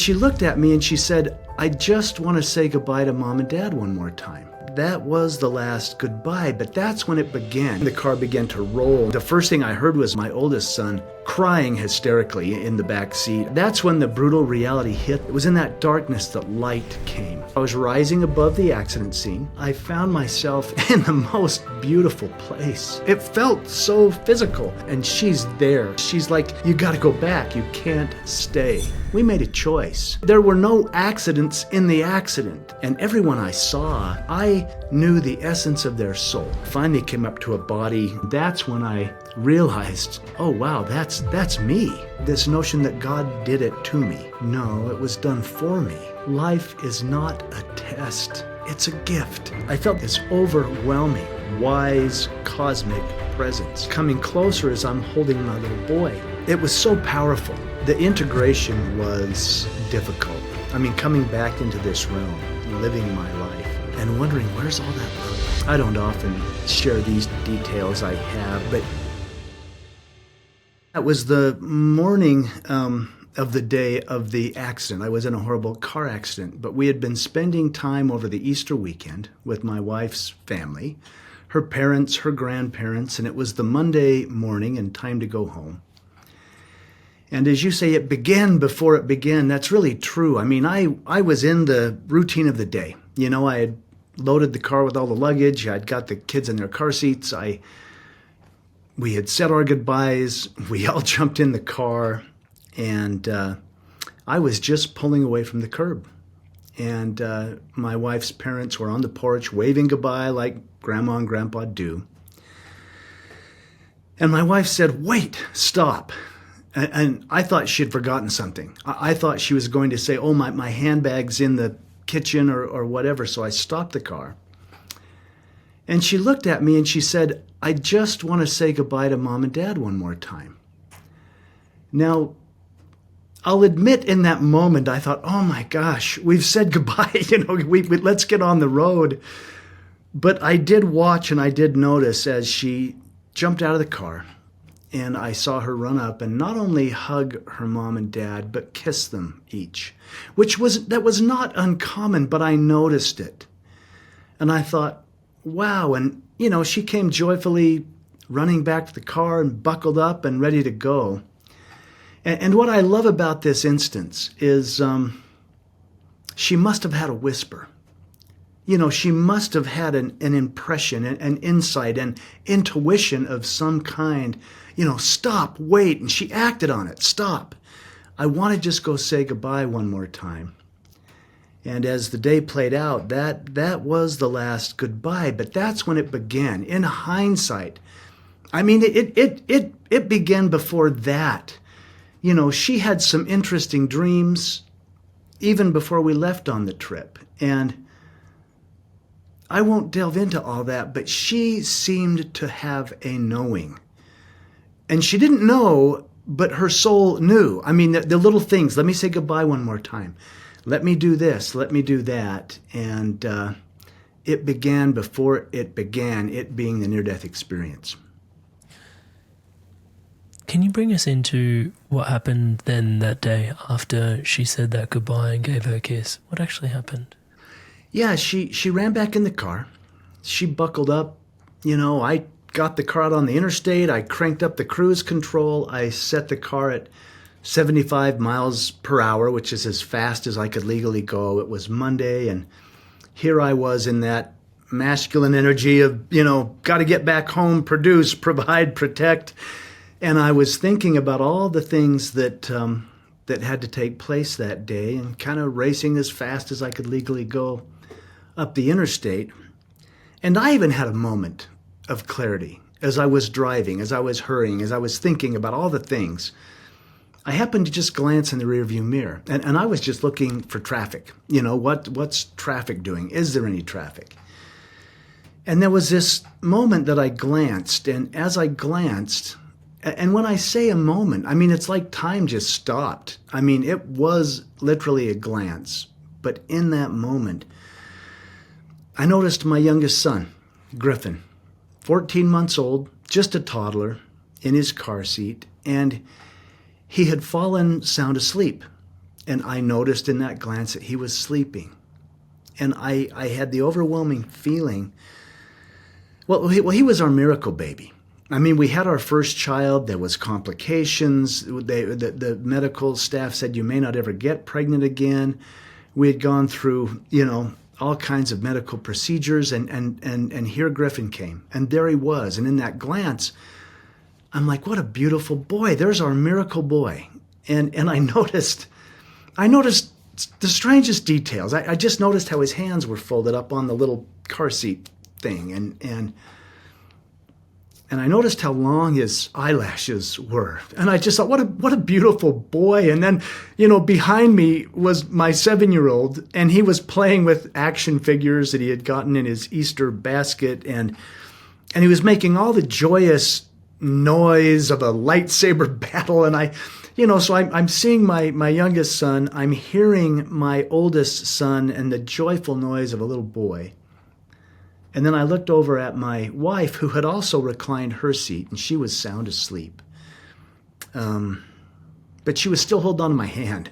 she looked at me and she said, "I just want to say goodbye to Mom and Dad one more time." That was the last goodbye, but that's when it began. The car began to roll. The first thing I heard was my oldest son crying hysterically in the back seat. That's when the brutal reality hit. It was in that darkness that light came. I was rising above the accident scene. I found myself in the most beautiful place. It felt so physical, and she's there. She's like, "You gotta go back. You can't stay." We made a choice. There were no accidents in the accident, and everyone I saw, I knew the essence of their soul. Finally came up to a body. That's when I realized, oh wow, that's me. This notion that God did it to me. No, it was done for me. Life is not a test. It's a gift. I felt this overwhelming, wise, cosmic presence coming closer as I'm holding my little boy. It was so powerful. The integration was difficult. I mean, coming back into this realm, living my life, and wondering, where's all that love? I don't often share these details I have, but that was the morning of the day of the accident. I was in a horrible car accident, but we had been spending time over the Easter weekend with my wife's family, her parents, her grandparents, and it was the Monday morning and time to go home. And as you say, it began before it began. That's really true. I mean, I was in the routine of the day. You know, I had loaded the car with all the luggage. I'd got the kids in their car seats. We had said our goodbyes. We all jumped in the car. And I was just pulling away from the curb. And my wife's parents were on the porch waving goodbye like Grandma and Grandpa do. And my wife said, "Wait, stop." And I thought she had forgotten something. I thought she was going to say, "Oh, my handbag's in the kitchen," or whatever. So I stopped the car. And she looked at me and she said, "I just want to say goodbye to Mom and Dad one more time." Now, I'll admit in that moment, I thought, oh my gosh, we've said goodbye. Let's get on the road. But I did watch and I did notice as she jumped out of the car. And I saw her run up and not only hug her mom and dad, but kiss them each, that was not uncommon, but I noticed it. And I thought, wow. And, she came joyfully running back to the car and buckled up and ready to go. And what I love about this instance is she must have had a whisper. She must have had an impression, an insight, an intuition of some kind. Stop, wait, and she acted on it. Stop. I want to just go say goodbye one more time. And as the day played out, that was the last goodbye, but that's when it began. In hindsight, I mean, it began before that. She had some interesting dreams even before we left on the trip. And I won't delve into all that, but she seemed to have a knowing. And she didn't know, but her soul knew. I mean, the little things. Let me say goodbye one more time. Let me do this. Let me do that. And it began before it began, it being the near-death experience. Can you bring us into what happened then that day after she said that goodbye and gave her a kiss? What actually happened? Yeah, she ran back in the car. She buckled up. I got the car out on the interstate. I cranked up the cruise control. I set the car at 75 miles per hour, which is as fast as I could legally go. It was Monday, and here I was in that masculine energy of, got to get back home, produce, provide, protect. And I was thinking about all the things that had to take place that day and kind of racing as fast as I could legally go up the interstate. And I even had a moment of clarity as I was driving, as I was hurrying, as I was thinking about all the things. I happened to just glance in the rearview mirror, and I was just looking for traffic. What's traffic doing? Is there any traffic? And there was this moment that I glanced, and as I glanced, and when I say a moment, I mean, it's like time just stopped. I mean, it was literally a glance. But in that moment, I noticed my youngest son, Griffin, 14 months old, just a toddler, in his car seat, and he had fallen sound asleep. And I noticed in that glance that he was sleeping. And I had the overwhelming feeling, he was our miracle baby. I mean, we had our first child. There was complications. The medical staff said you may not ever get pregnant again. We had gone through, all kinds of medical procedures, and here Griffin came. And there he was. And in that glance, I'm like, what a beautiful boy. There's our miracle boy. And I noticed the strangest details. I just noticed how his hands were folded up on the little car seat thing. And I noticed how long his eyelashes were. And I just thought, what a beautiful boy. And then, behind me was my 7-year-old, and he was playing with action figures that he had gotten in his Easter basket. And he was making all the joyous noise of a lightsaber battle. And so I'm seeing my youngest son. I'm hearing my oldest son and the joyful noise of a little boy. And then I looked over at my wife, who had also reclined her seat, and she was sound asleep. But she was still holding on to my hand.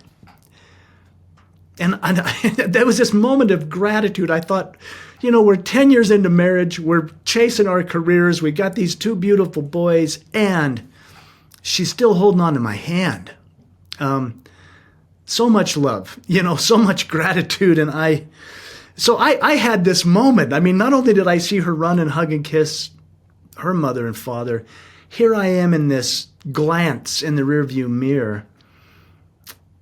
And there was this moment of gratitude. I thought, we're 10 years into marriage. We're chasing our careers. We got these 2 beautiful boys, and she's still holding on to my hand. So much love, so much gratitude. And I had this moment. I mean, not only did I see her run and hug and kiss her mother and father, here I am in this glance in the rearview mirror.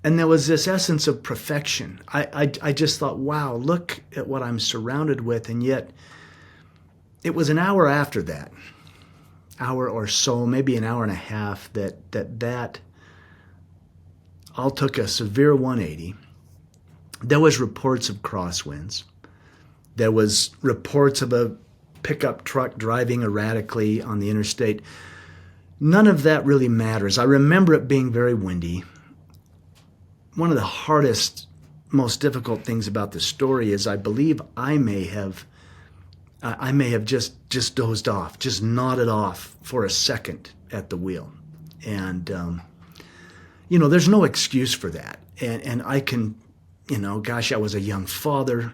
And there was this essence of perfection. I just thought, wow, look at what I'm surrounded with. And yet it was an hour after that, hour or so, maybe an hour and a half, that all took a severe 180. There was reports of crosswinds. There was reports of a pickup truck driving erratically on the interstate. None of that really matters. I remember it being very windy. One of the hardest, most difficult things about the story is I believe I may have just dozed off, just nodded off for a second at the wheel. And, there's no excuse for that. And I can, I was a young father.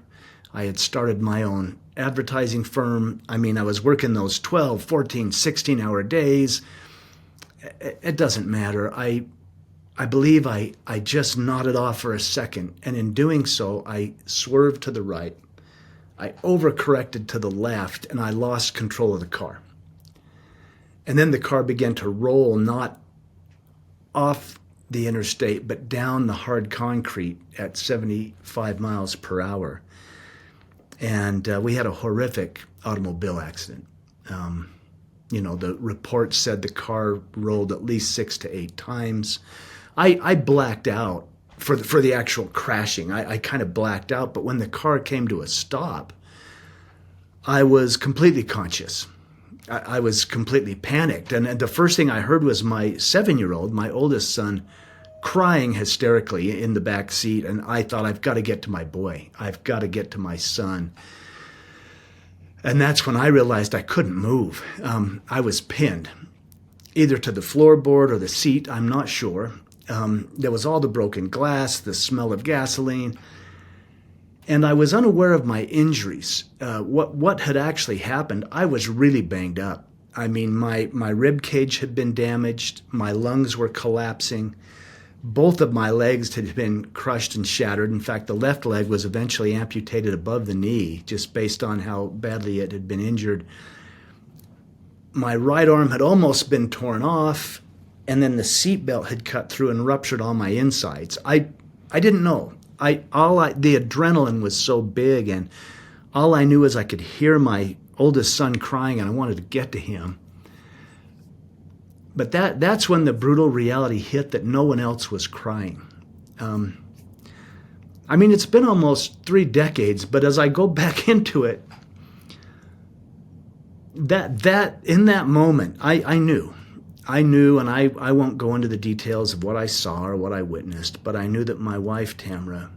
I had started my own advertising firm. I mean, I was working those 12, 14, 16-hour days. It doesn't matter. I believe I just nodded off for a second, and in doing so, I swerved to the right. I overcorrected to the left, and I lost control of the car. And then the car began to roll, not off the interstate, but down the hard concrete at 75 miles per hour. And we had a horrific automobile accident. The report said the car rolled at least 6 to 8 times. I blacked out for the actual crashing. I kind of blacked out, but when the car came to a stop, I was completely conscious. I was completely panicked. And the first thing I heard was my 7-year-old, my oldest son, crying hysterically in the back seat. And I thought, I've got to get to my boy. I've got to get to my son. And that's when I realized I couldn't move. I was pinned either to the floorboard or the seat. I'm not sure. There was all the broken glass, the smell of gasoline. And I was unaware of my injuries. What had actually happened, I was really banged up. I mean, my rib cage had been damaged. My lungs were collapsing. Both of my legs had been crushed and shattered. In fact, the left leg was eventually amputated above the knee, just based on how badly it had been injured. My right arm had almost been torn off, and then the seatbelt had cut through and ruptured all my insides. I didn't know. The adrenaline was so big, and all I knew is I could hear my oldest son crying, and I wanted to get to him. But that's when the brutal reality hit that no one else was crying. It's been almost 3 decades, but as I go back into it, that in that moment, I knew, and I won't go into the details of what I saw or what I witnessed, but I knew that my wife, Tamra,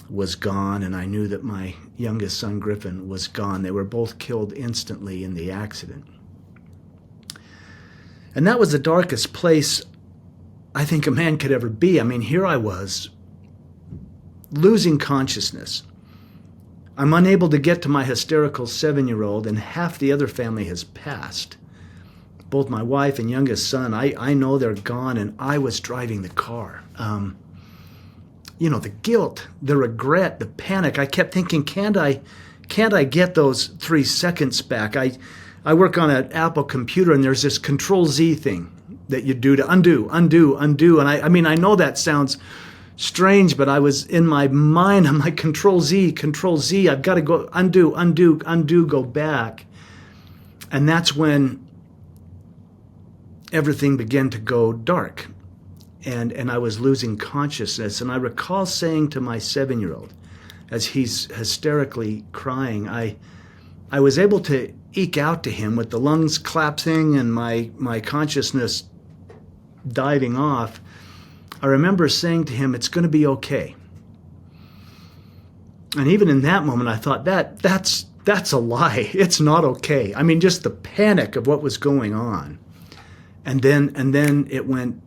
was gone, and I knew that my youngest son, Griffin, was gone. They were both killed instantly in the accident. And that was the darkest place I think a man could ever be. I mean, here I was, losing consciousness. I'm unable to get to my hysterical 7-year-old, and half the other family has passed. Both my wife and youngest son, I know they're gone, and I was driving the car. The guilt, the regret, the panic. I kept thinking, can't I get those 3 seconds back? I work on an Apple computer, and there's this Control-Z thing that you do to undo. And I know that sounds strange, but I was in my mind, I'm like, Control-Z, I've got to go undo, go back. And that's when everything began to go dark. And I was losing consciousness. And I recall saying to my 7-year-old, as he's hysterically crying, I was able to eke out to him with the lungs collapsing and my consciousness diving off. I remember saying to him, it's going to be okay. And even in that moment, I thought, that's a lie. It's not okay. I mean, just the panic of what was going on. And then it went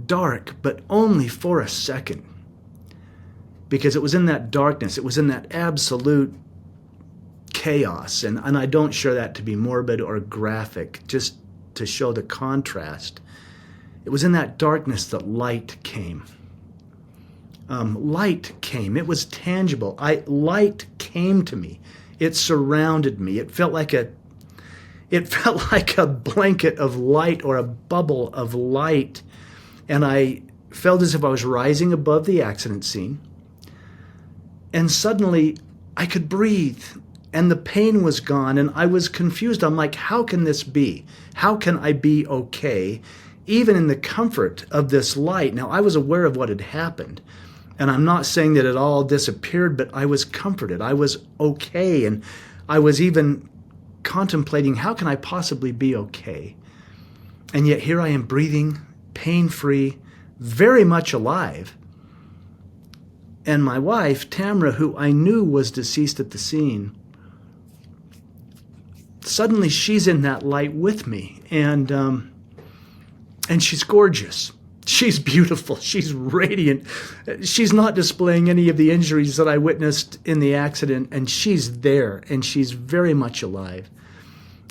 dark, but only for a second. Because it was in that darkness, it was in that absolute chaos. And I don't share that to be morbid or graphic, just to show the contrast. It was in that darkness that light came. Light came. It was tangible. Light came to me. It surrounded me. It felt like a blanket of light or a bubble of light. And I felt as if I was rising above the accident scene. And suddenly I could breathe. And the pain was gone. And I was confused. I'm like, how can this be? How can I be okay, even in the comfort of this light? Now, I was aware of what had happened. And I'm not saying that it all disappeared, but I was comforted. I was okay. And I was even contemplating, how can I possibly be okay? And yet here I am breathing, pain-free, very much alive. And my wife, Tamra, who I knew was deceased at the scene, suddenly she's in that light with me. And she's gorgeous. She's beautiful. She's radiant. She's not displaying any of the injuries that I witnessed in the accident, and she's there, and she's very much alive.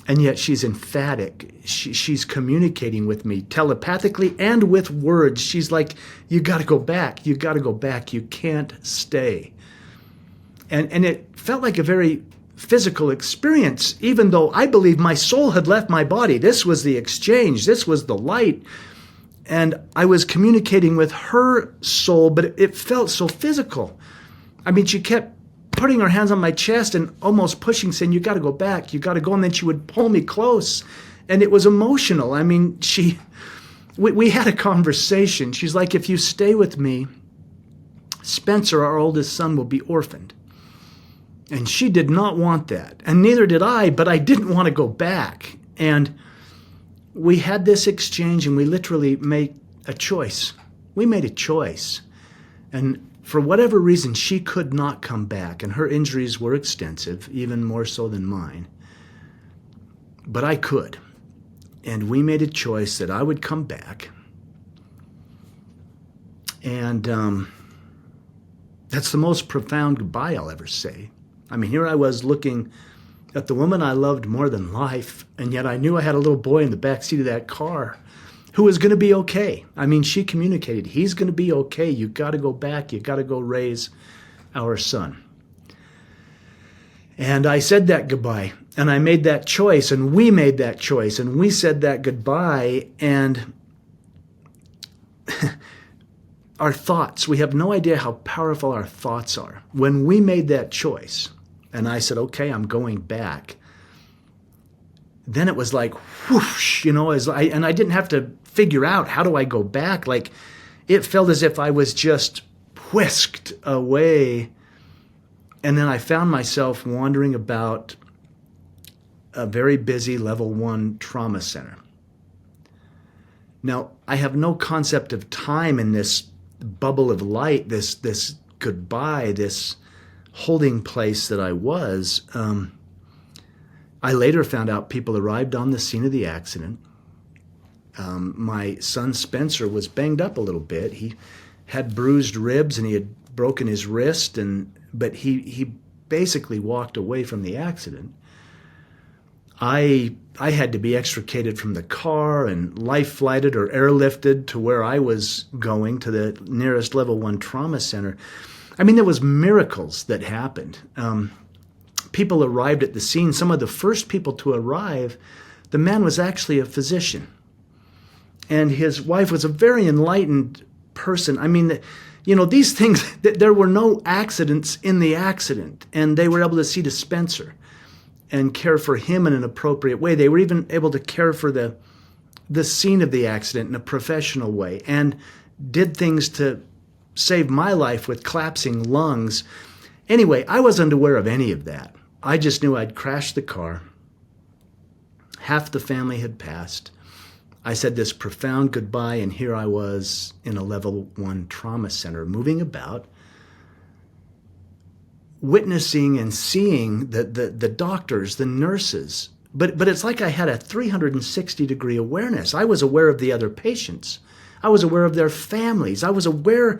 And yet she's emphatic. She's communicating with me telepathically and with words. She's like, you got to go back. You got to go back. You can't stay. And it felt like a very physical experience, even though I believe my soul had left my body. This was the exchange. This was the light. And I was communicating with her soul, but it felt so physical. I mean, she kept putting her hands on my chest and almost pushing, saying, you got to go back, you got to go. And then she would pull me close. And it was emotional. I mean, we had a conversation. She's like, if you stay with me, Spencer, our oldest son, will be orphaned. And she did not want that. And neither did I, but I didn't want to go back. And we had this exchange, and we literally made a choice. We made a choice. And for whatever reason, she could not come back, and her injuries were extensive, even more so than mine. But I could. And we made a choice that I would come back. And that's the most profound goodbye I'll ever say. I mean, here I was looking at the woman I loved more than life, and yet I knew I had a little boy in the backseat of that car who was going to be okay. I mean, she communicated, he's going to be okay. You got to go back. You got to go raise our son. And I said that goodbye, and I made that choice, and we made that choice, and we said that goodbye, and our thoughts, we have no idea how powerful our thoughts are. When we made that choice, and I said, okay, I'm going back, then it was like, whoosh, and I didn't have to figure out, how do I go back? Like, it felt as if I was just whisked away. And then I found myself wandering about a very busy level 1 trauma center. Now, I have no concept of time in this bubble of light, this goodbye, this holding place that I was. I later found out people arrived on the scene of the accident. My son Spencer was banged up a little bit. He had bruised ribs and he had broken his wrist, but he basically walked away from the accident. I had to be extricated from the car and life flighted or airlifted to where I was going, to the nearest level 1 trauma center. I mean, there was miracles that happened. People arrived at the scene. Some of the first people to arrive, the man was actually a physician. And his wife was a very enlightened person. I mean, these things, there were no accidents in the accident. And they were able to see to Spencer and care for him in an appropriate way. They were even able to care for the scene of the accident in a professional way, and did things to save my life with collapsing lungs. Anyway, I wasn't aware of any of that. I just knew I'd crashed the car. Half the family had passed. I said this profound goodbye, and here I was in a level 1 trauma center, moving about, witnessing and seeing the doctors, the nurses. But it's like I had a 360-degree awareness. I was aware of the other patients. I was aware of their families. I was aware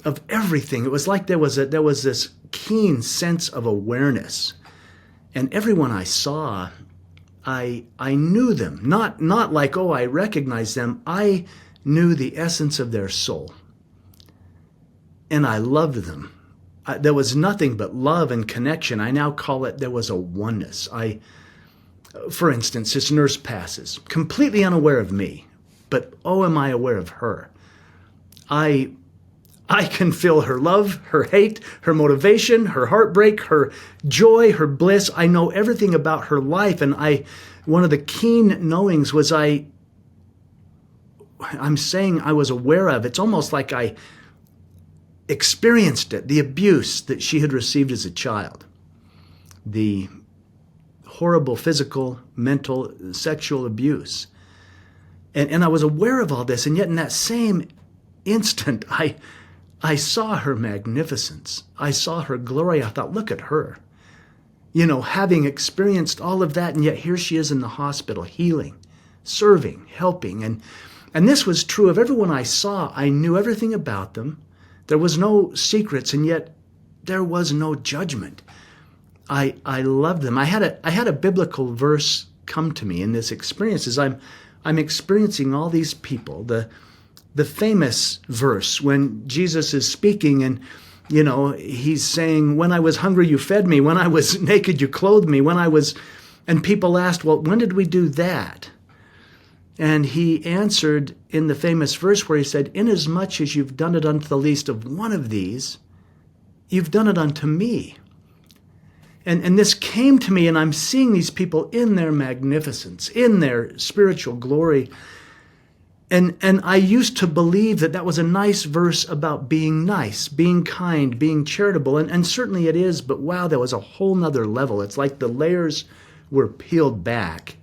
of everything. It was like there was this keen sense of awareness. And everyone I saw, I knew them. Not like, oh, I recognize them. I knew the essence of their soul. And I loved them. There was nothing but love and connection. I now call it, there was a oneness. For instance, this nurse passes, completely unaware of me, but oh, am I aware of her. I can feel her love, her hate, her motivation, her heartbreak, her joy, her bliss. I know everything about her life, and one of the keen knowings was I'm saying I was aware of. It's almost like I experienced it, the abuse that she had received as a child, the horrible physical, mental, sexual abuse. And I was aware of all this, and yet in that same instant, I saw her magnificence. I saw her glory. I thought, look at her. Having experienced all of that, and yet here she is in the hospital, healing, serving, helping. And this was true of everyone I saw. I knew everything about them. There was no secrets, and yet there was no judgment. I loved them. I had a biblical verse come to me in this experience as I'm experiencing all these people. The famous verse when Jesus is speaking, and he's saying, when I was hungry, you fed me. When I was naked, you clothed me. And people asked, well, when did we do that? And he answered in the famous verse where he said, inasmuch as you've done it unto the least of one of these, you've done it unto me. And this came to me, and I'm seeing these people in their magnificence, in their spiritual glory. And I used to believe that was a nice verse about being nice, being kind, being charitable. And certainly it is, but wow, there was a whole nother level. It's like the layers were peeled back.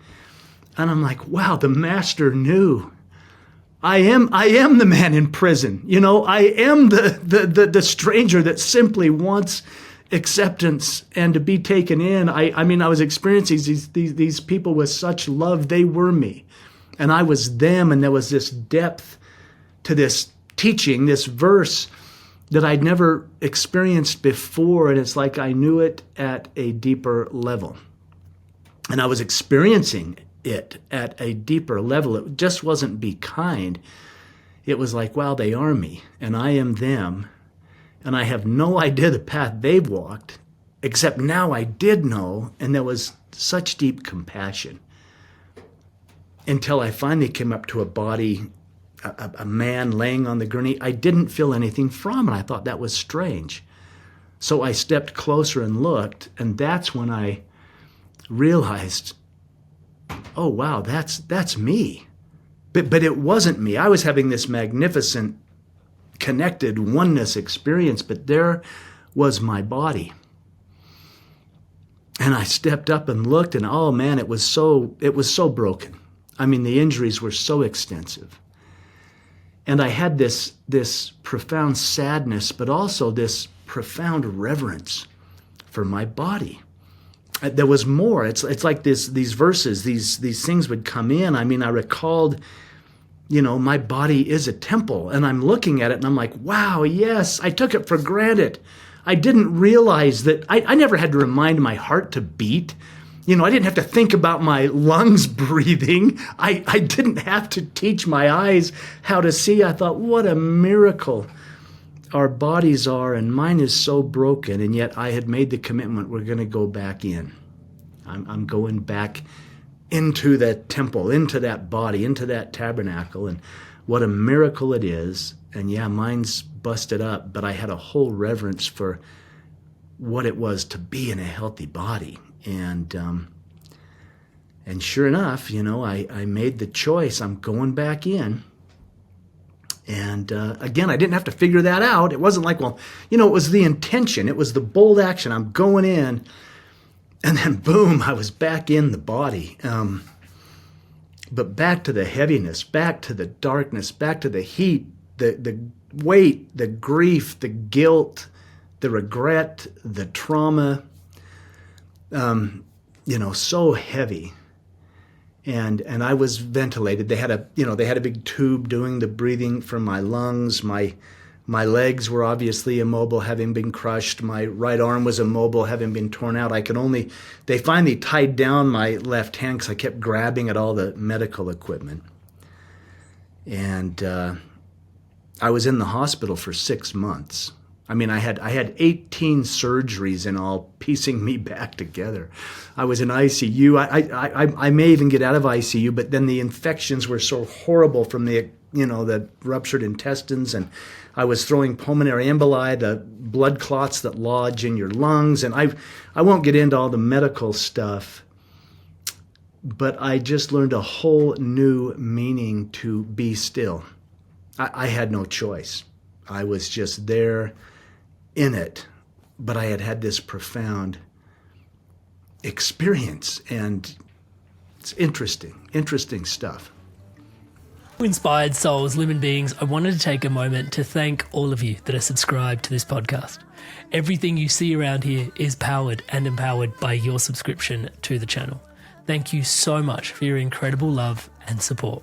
And I'm like, wow, the master knew. I am the man in prison. I am the stranger that simply wants acceptance and to be taken in. I mean, I was experiencing these people with such love. They were me, and I was them. And there was this depth to this teaching, this verse that I'd never experienced before. And it's like I knew it at a deeper level. And I was experiencing it at a deeper level. It just wasn't be kind. It was like, wow, they are me, and I am them. And I have no idea the path they've walked, except now I did know, and there was such deep compassion. Until I finally came up to a body, a man laying on the gurney. I didn't feel anything from it. I thought that was strange. So I stepped closer and looked, and that's when I realized, oh, wow, that's me. But it wasn't me. I was having this magnificent connected oneness experience, but there was my body. And I stepped up and looked, and oh man, it was so broken. I mean, the injuries were so extensive. And I had this profound sadness, but also this profound reverence for my body. There was more. It's like these verses, these things would come in. I mean, I recalled my body is a temple, and I'm looking at it and I'm like, wow, yes, I took it for granted. I didn't realize that I never had to remind my heart to beat. I didn't have to think about my lungs breathing. I didn't have to teach my eyes how to see. I thought, what a miracle our bodies are, and mine is so broken, and yet I had made the commitment, we're going to go back in. I'm going back into that temple, into that body, into that tabernacle, and what a miracle it is. And yeah, mine's busted up, but I had a whole reverence for what it was to be in a healthy body. And sure enough, I made the choice. I'm going back in. And again, I didn't have to figure that out. It wasn't like, it was the intention. It was the bold action. I'm going in. And then boom, I was back in the body. But back to the heaviness, back to the darkness, back to the heat, the weight, the grief, the guilt, the regret, the trauma, so heavy. And I was ventilated. They had a big tube doing the breathing from my lungs. My legs were obviously immobile, having been crushed. My right arm was immobile, having been torn out. They finally tied down my left hand because I kept grabbing at all the medical equipment. And I was in the hospital for 6 months. I had 18 surgeries in all, piecing me back together. I was in ICU. I may even get out of ICU, but then the infections were so horrible from the ruptured intestines, and I was throwing pulmonary emboli, the blood clots that lodge in your lungs, and I won't get into all the medical stuff, but I just learned a whole new meaning to be still. I had no choice. I was just there in it, but I had this profound experience, and it's interesting stuff. Inspired souls, living beings, I wanted to take a moment to thank all of you that are subscribed to this podcast. Everything you see around here is powered and empowered by your subscription to the channel. Thank you so much for your incredible love and support.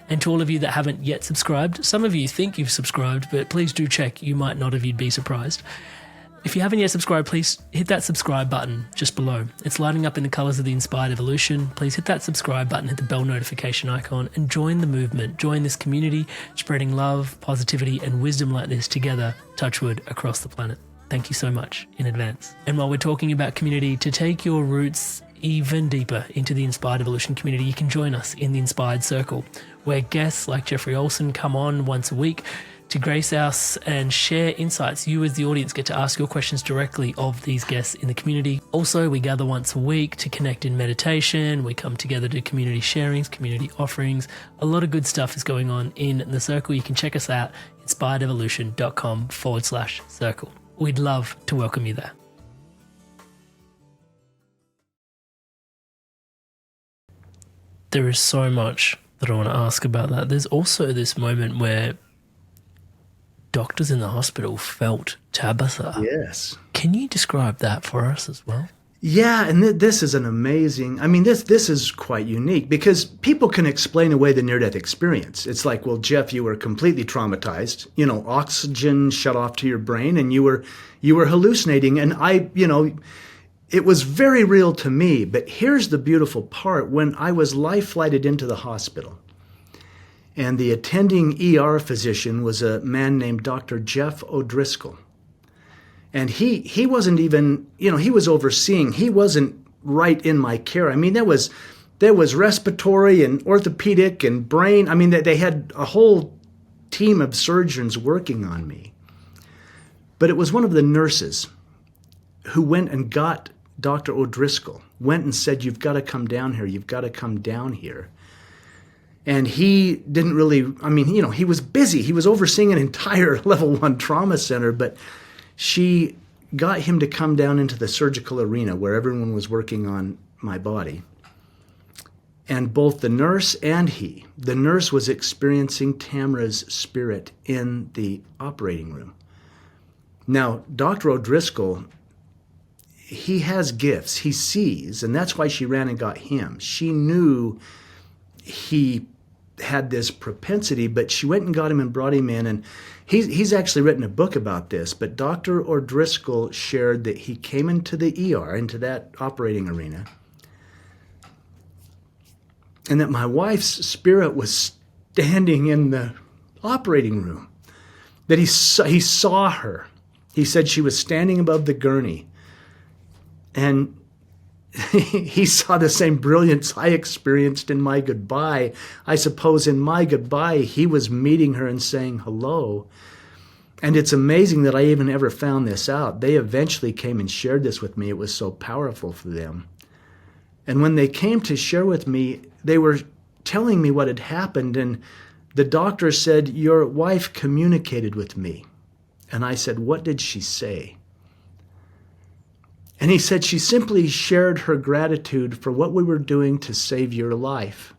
And to all of you that haven't yet subscribed, some of you think you've subscribed, but please do check. You might not have, you'd be surprised. If you haven't yet subscribed, please hit that subscribe button just below. It's lighting up in the colours of the Inspired Evolution. Please hit that subscribe button, hit the bell notification icon, and join the movement. Join this community, spreading love, positivity, and wisdom like this together, touchwood, across the planet. Thank you so much in advance. And while we're talking about community, to take your roots even deeper into the Inspired Evolution community, you can join us in the Inspired Circle, where guests like Jeffery Olsen come on once a week to grace us and share insights. You as the audience get to ask your questions directly of these guests in the community. Also, we gather once a week to connect in meditation. We come together to community sharings, community offerings. A lot of good stuff is going on in the circle. You can check us out, inspiredevolution.com/circle. We'd love to welcome you there. There is so much that I want to ask about that. There's also this moment where doctors in the hospital felt Tabitha. Yes. Can you describe that for us as well? Yeah, and this is an amazing, this is quite unique because people can explain away the near-death experience. It's like, well, Jeff, you were completely traumatized, oxygen shut off to your brain, and you were hallucinating, and it was very real to me. But here's the beautiful part. When I was life-flighted into the hospital, and the attending ER physician was a man named Dr. Jeff O'Driscoll. And he wasn't even, he was overseeing. He wasn't right in my care. There was respiratory and orthopedic and brain. They had a whole team of surgeons working on me. But it was one of the nurses who went and got Dr. O'Driscoll, went and said, you've got to come down here. You've got to come down here. And he didn't really, he was busy. He was overseeing an entire level 1 trauma center, but she got him to come down into the surgical arena where everyone was working on my body. And both the nurse and the nurse was experiencing Tamra's spirit in the operating room. Now, Dr. O'Driscoll, he has gifts. He sees, and that's why she ran and got him. She knew he had this propensity, but she went and got him and brought him in, and he's actually written a book about this. But Dr. O'Driscoll shared that he came into the ER, into that operating arena, and that my wife's spirit was standing in the operating room, that he saw her. He said she was standing above the gurney, and he saw the same brilliance I experienced in my goodbye. I suppose in my goodbye, he was meeting her and saying hello. And it's amazing that I even ever found this out. They eventually came and shared this with me. It was so powerful for them. And when they came to share with me, they were telling me what had happened. And the doctor said, "Your wife communicated with me." And I said, "What did she say?" And he said, "She simply shared her gratitude for what we were doing to save your life."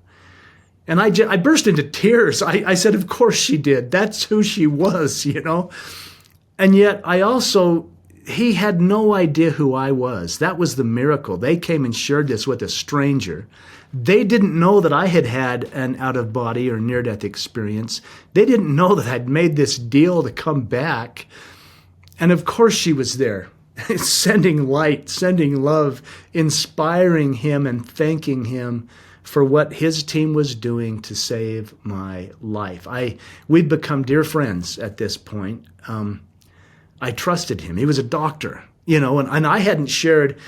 And I burst into tears. I said, "Of course she did. That's who she was, you know." And yet he had no idea who I was. That was the miracle. They came and shared this with a stranger. They didn't know that I had had an out-of-body or near-death experience. They didn't know that I'd made this deal to come back. And of course she was there, sending light, sending love, inspiring him and thanking him for what his team was doing to save my life. We'd become dear friends at this point. I trusted him. He was a doctor, you know, and I hadn't shared.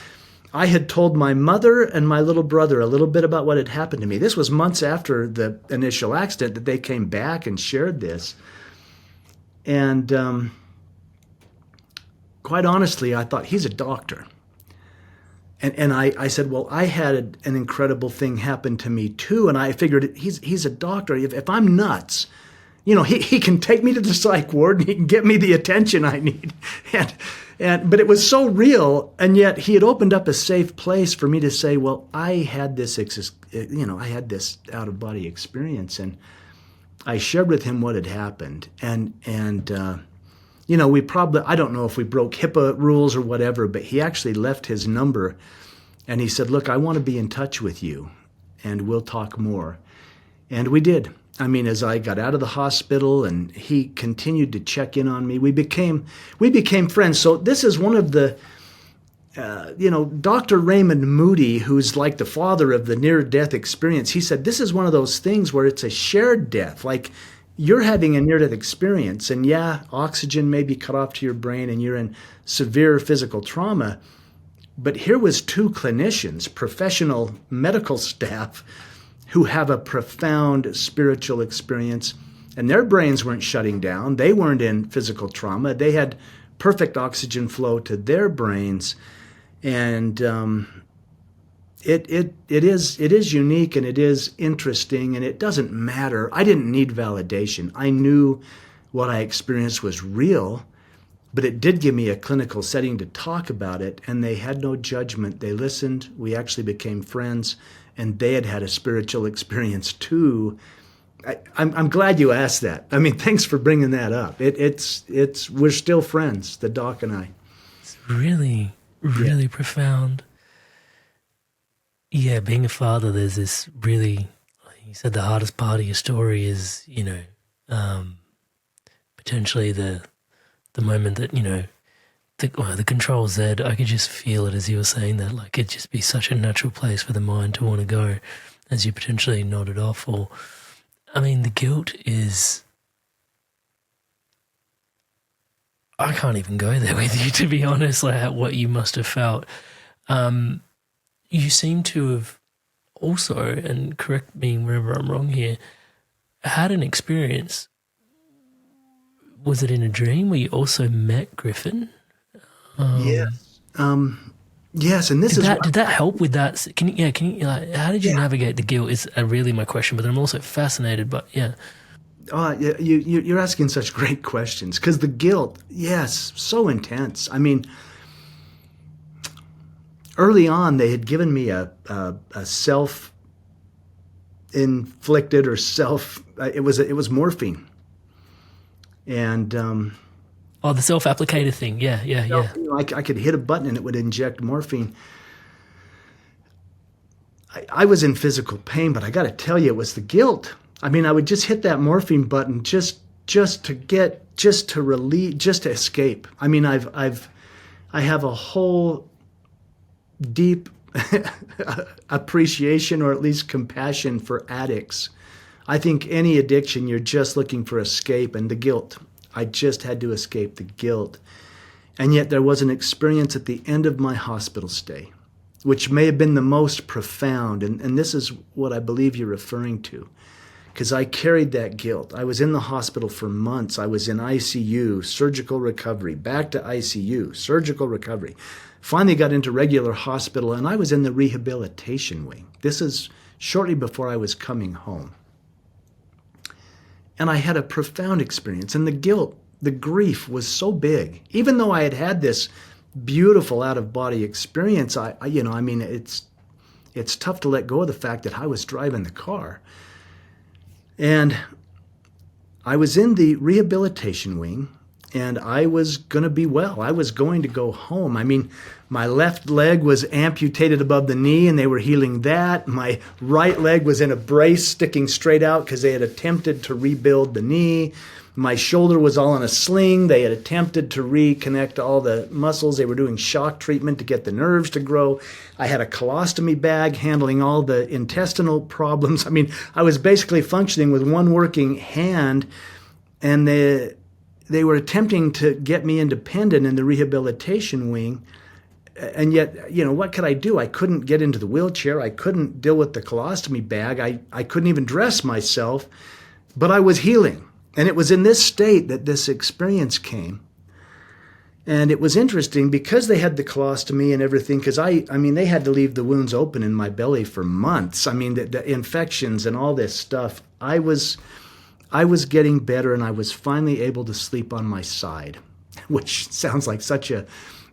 I had told my mother and my little brother a little bit about what had happened to me. This was months after the initial accident that they came back and shared this. And quite honestly, I thought, he's a doctor. And I said, well, I had an incredible thing happen to me too. And I figured he's a doctor. If I'm nuts, you know, he can take me to the psych ward and he can get me the attention I need. But it was so real. And yet he had opened up a safe place for me to say, well, I had this, I had this out of body experience. And I shared with him what had happened. And you know, I don't know if we broke HIPAA rules or whatever, but he actually left his number and he said, "Look, I want to be in touch with you and we'll talk more." And we did. I mean, as I got out of the hospital and he continued to check in on me, we became friends. So this is one of the, Dr. Raymond Moody, who's like the father of the near-death experience, he said, this is one of those things where it's a shared death. Like, you're having a near-death experience, and yeah, oxygen may be cut off to your brain and you're in severe physical trauma, but here was two clinicians, professional medical staff, who have a profound spiritual experience, and their brains weren't shutting down. They weren't in physical trauma. They had perfect oxygen flow to their brains, and it is unique and it is interesting, and it doesn't matter. I didn't need validation. I knew what I experienced was real, but it did give me a clinical setting to talk about it, and they had no judgment. They listened. We actually became friends, and they had a spiritual experience too. I'm glad you asked that. I mean, thanks for bringing that up. We're still friends, the doc and I. It's really profound. Yeah, being a father, there's this really, you said the hardest part of your story is, potentially the moment that, the Control Z, I could just feel it as you were saying that, like, it'd just be such a natural place for the mind to want to go as you potentially nodded off. Or, I mean, the guilt is, I can't even go there with you, to be honest, like what you must have felt. You seem to have also, and correct me wherever I'm wrong here, had an experience. Was it in a dream where you also met Griffin? Yes. Yes, and this did that help with that? Can you how did you navigate the guilt? Is really my question, but I'm also fascinated. But you're asking such great questions, because the guilt, yes, so intense. I mean, early on, they had given me a self-inflicted or it was morphine. And the self-applicator thing, yeah. I could hit a button and it would inject morphine. I was in physical pain, but I got to tell you, it was the guilt. I mean, I would just hit that morphine button just to relieve, just to escape. I mean, I have a whole deep appreciation, or at least compassion, for addicts. I think any addiction, you're just looking for escape, and the guilt. I just had to escape the guilt. And yet there was an experience at the end of my hospital stay, which may have been the most profound, and this is what I believe you're referring to, because I carried that guilt. I was in the hospital for months. I was in ICU, surgical recovery, back to ICU, surgical recovery. Finally got into regular hospital, and I was in the rehabilitation wing. This is shortly before I was coming home. And I had a profound experience, and the guilt, the grief was so big. Even though I had had this beautiful out-of-body experience, it's tough to let go of the fact that I was driving the car. And I was in the rehabilitation wing, and I was going to be well. I was going to go home. I mean, my left leg was amputated above the knee, and they were healing that. My right leg was in a brace sticking straight out because they had attempted to rebuild the knee. My shoulder was all in a sling. They had attempted to reconnect all the muscles. They were doing shock treatment to get the nerves to grow. I had a colostomy bag handling all the intestinal problems. I mean, I was basically functioning with one working hand, and they were attempting to get me independent in the rehabilitation wing. And yet, what could I do? I couldn't get into the wheelchair. I couldn't deal with the colostomy bag. I couldn't even dress myself, but I was healing. And it was in this state that this experience came. And it was interesting because they had the colostomy and everything, because they had to leave the wounds open in my belly for months. I mean, the infections and all this stuff. I was getting better, and I was finally able to sleep on my side, which sounds like such a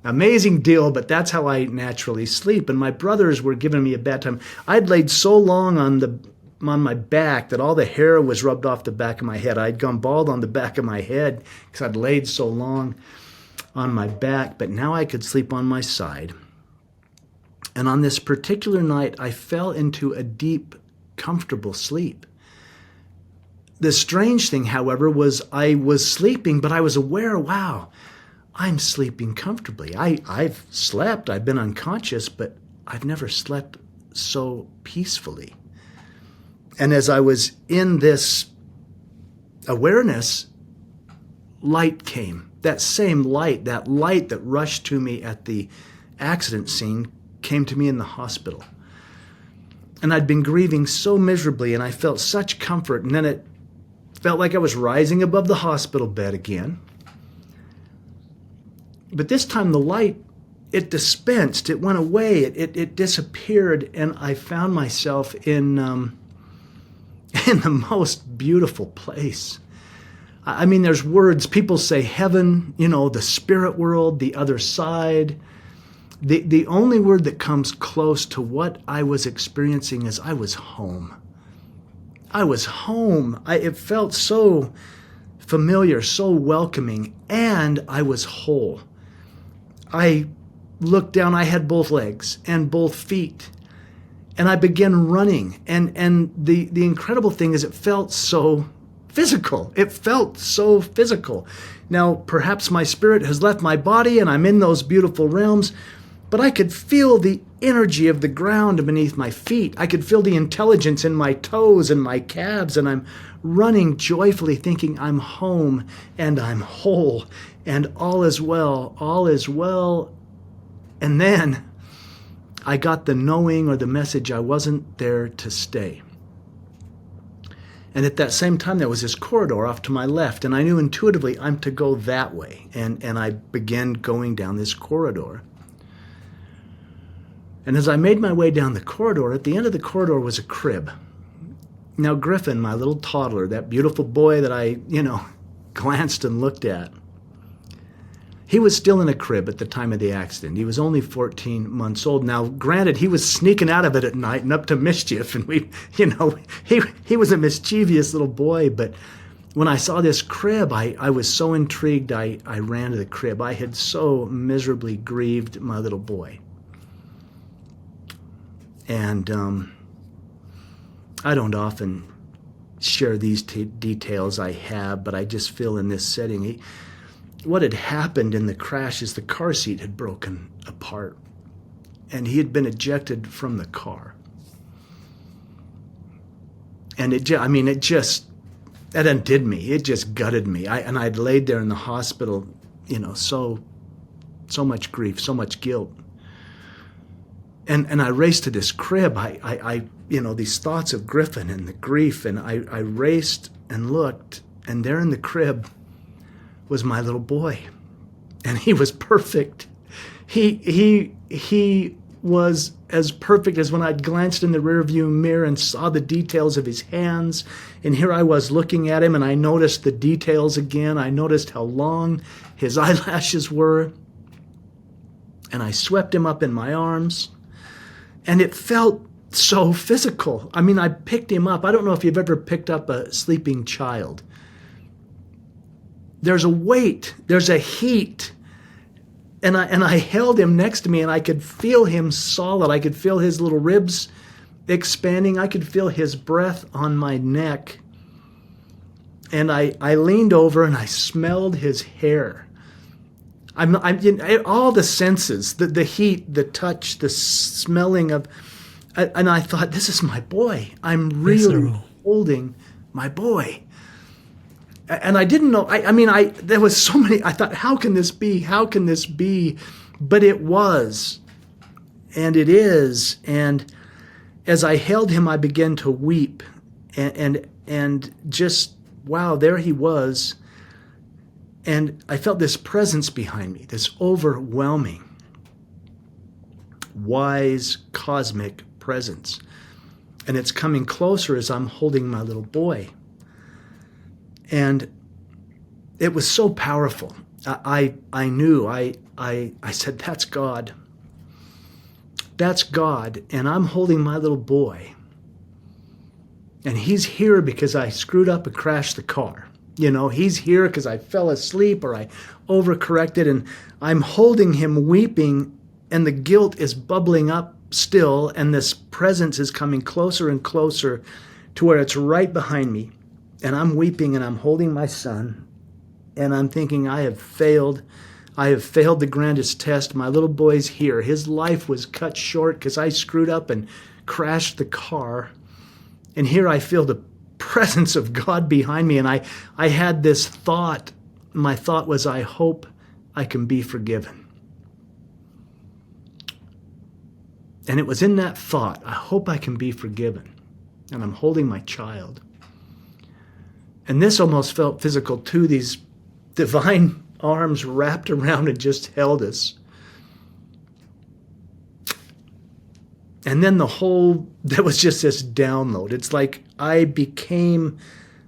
amazing deal, but that's how I naturally sleep. And my brothers were giving me a bad time. I'd laid so long on my back that all the hair was rubbed off the back of my head. I'd gone bald on the back of my head because I'd laid so long on my back, but now I could sleep on my side. And on this particular night, I fell into a deep, comfortable sleep. The strange thing, however, was I was sleeping, but I was aware, wow, I'm sleeping comfortably. I've slept, I've been unconscious, but I've never slept so peacefully. And as I was in this awareness, light came. That same light, that light that rushed to me at the accident scene, came to me in the hospital. And I'd been grieving so miserably, and I felt such comfort. And then it felt like I was rising above the hospital bed again. But this time the light, it dispensed, it went away, it disappeared, and I found myself in the most beautiful place. I mean, there's words, people say heaven, the spirit world, the other side. The only word that comes close to what I was experiencing is I was home. I was home. It felt so familiar, so welcoming, and I was whole. I looked down, I had both legs and both feet, and I began running. And the incredible thing is it felt so physical. It felt so physical. Now, perhaps my spirit has left my body and I'm in those beautiful realms, but I could feel the energy of the ground beneath my feet. I could feel the intelligence in my toes and my calves, and I'm running joyfully thinking I'm home and I'm whole and all is well, all is well. And then I got the knowing or the message I wasn't there to stay. And at that same time, there was this corridor off to my left, and I knew intuitively I'm to go that way. And I began going down this corridor. And as I made my way down the corridor, at the end of the corridor was a crib. Now, Griffin, my little toddler, that beautiful boy that I, glanced and looked at, he was still in a crib at the time of the accident. He was only 14 months old. Now, granted, he was sneaking out of it at night and up to mischief. And he was a mischievous little boy. But when I saw this crib, I was so intrigued, I ran to the crib. I had so miserably grieved my little boy. And I don't often share these details. I have, but I just feel in this setting, what had happened in the crash is the car seat had broken apart, and he had been ejected from the car. And it that undid me. It just gutted me. I'd laid there in the hospital, so much grief, so much guilt. And I raced to this crib. I these thoughts of Griffin and the grief, and I raced and looked, and there in the crib was my little boy, and he was perfect. He was as perfect as when I'd glanced in the rearview mirror and saw the details of his hands. And here I was looking at him, and I noticed the details again. I noticed how long his eyelashes were. And I swept him up in my arms. And it felt so physical. I mean, I picked him up. I don't know if you've ever picked up a sleeping child. There's a weight. There's a heat. And I held him next to me, and I could feel him solid. I could feel his little ribs expanding. I could feel his breath on my neck. And I leaned over, and I smelled his hair. All the senses, the heat, the touch, the smelling of, and I thought, this is my boy. I'm really holding my boy. And I didn't know, there was so many, I thought, how can this be? How can this be? But it was, and it is. And as I held him, I began to weep, and just, wow, there he was. And I felt this presence behind me, this overwhelming, wise, cosmic presence. And it's coming closer as I'm holding my little boy. And it was so powerful. I knew, I said, that's God. That's God. And I'm holding my little boy. And he's here because I screwed up and crashed the car. He's here because I fell asleep or I overcorrected, and I'm holding him weeping, and the guilt is bubbling up still, and this presence is coming closer and closer to where it's right behind me. And I'm weeping, and I'm holding my son, and I'm thinking, I have failed. I have failed the grandest test. My little boy's here. His life was cut short because I screwed up and crashed the car. And here I feel the presence of God behind me, and I had this thought. My thought was, I hope I can be forgiven. And it was in that thought, I hope I can be forgiven. And I'm holding my child. And this almost felt physical too. These divine arms wrapped around and just held us. And then there was just this download. It's like I became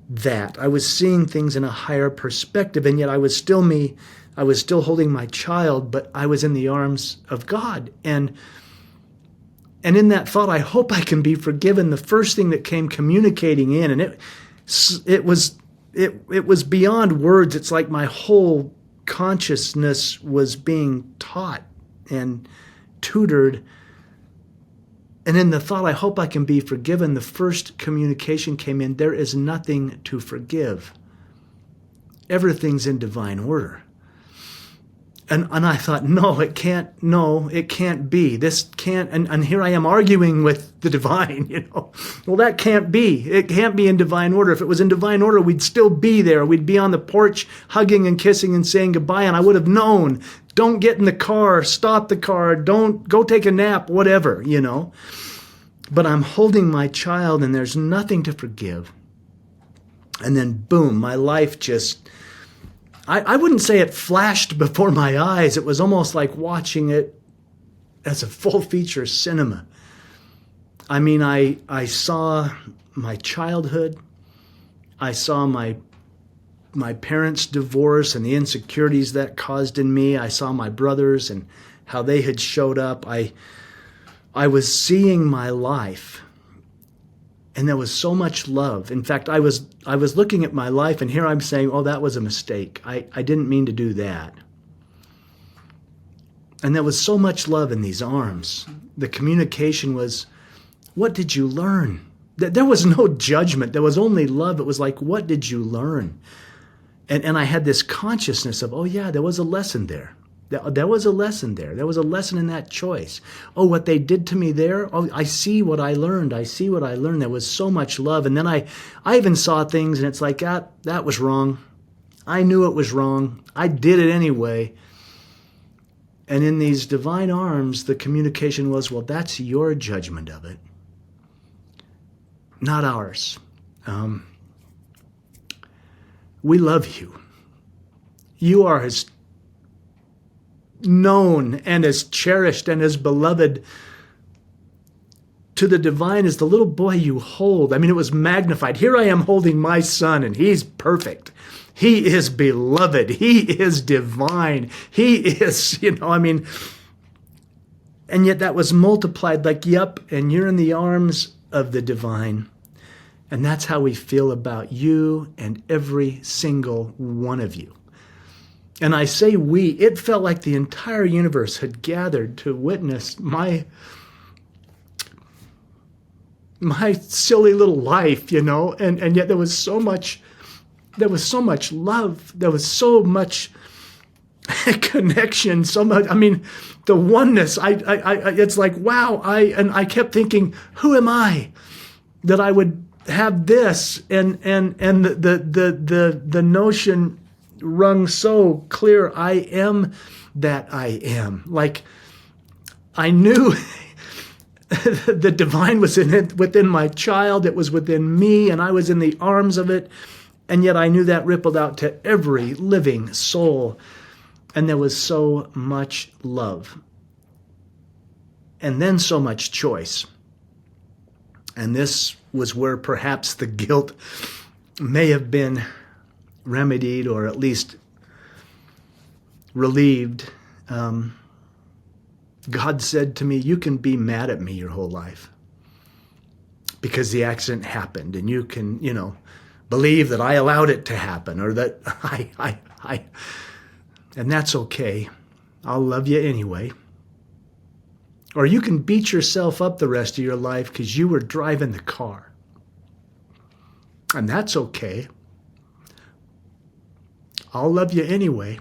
that. I was seeing things in a higher perspective, and yet I was still me. I was still holding my child, but I was in the arms of God. And in that thought, I hope I can be forgiven. The first thing that came communicating in, and it was beyond words. It's like my whole consciousness was being taught and tutored. And in the thought, I hope I can be forgiven, the first communication came in, there is nothing to forgive. Everything's in divine order. And I thought, no, it can't be. This can't, and here I am arguing with the divine, Well, that can't be. It can't be in divine order. If it was in divine order, we'd still be there. We'd be on the porch hugging and kissing and saying goodbye, and I would have known, don't get in the car, stop the car, don't go take a nap, whatever, But I'm holding my child, and there's nothing to forgive. And then boom, my life just, I wouldn't say it flashed before my eyes. It was almost like watching it as a full-feature cinema. I saw my childhood. I saw my parents' divorce and the insecurities that caused in me. I saw my brothers and how they had showed up. I was seeing my life, and there was so much love. In fact, I was looking at my life, and here I'm saying, oh, that was a mistake. I didn't mean to do that. And there was so much love in these arms. The communication was, what did you learn? There was no judgment. There was only love. It was like, what did you learn? And I had this consciousness of, oh yeah, there was a lesson there. There was a lesson there. There was a lesson in that choice. Oh, what they did to me there. Oh, I see what I learned. I see what I learned. There was so much love. And then I even saw things and it's like, that was wrong. I knew it was wrong. I did it anyway. And in these divine arms, the communication was, well, that's your judgment of it, not ours. We love you. You are as known and as cherished and as beloved to the divine as the little boy you hold. I mean, it was magnified. Here I am holding my son, and he's perfect. He is beloved. He is divine. He is, and yet that was multiplied like, yep, and you're in the arms of the divine. And that's how we feel about you and every single one of you. And I say we, it felt like the entire universe had gathered to witness my silly little life, and yet there was so much love, there was so much connection, so much, the oneness, it's like, wow, I kept thinking, who am I that I would have this, and the notion rung so clear, I am that I am. Like, I knew the divine was within my child, it was within me, and I was in the arms of it, and yet I knew that rippled out to every living soul, and there was so much love, and then so much choice. And this was where perhaps the guilt may have been remedied, or at least relieved. God said to me, you can be mad at me your whole life because the accident happened, and you can, believe that I allowed it to happen, or that and that's okay. I'll love you anyway. Or you can beat yourself up the rest of your life because you were driving the car. And that's okay. I'll love you anyway.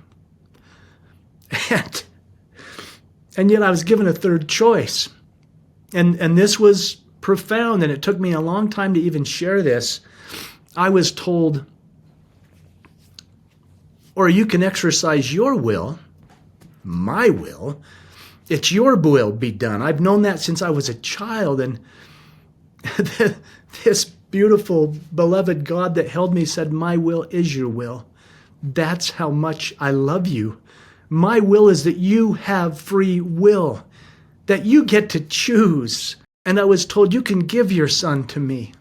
And yet I was given a third choice. And this was profound, and it took me a long time to even share this. I was told, or you can exercise your will, my will. It's your will be done. I've known that since I was a child, and this beautiful, beloved God that held me said, my will is your will. That's how much I love you. My will is that you have free will, that you get to choose. And I was told, you can give your son to me.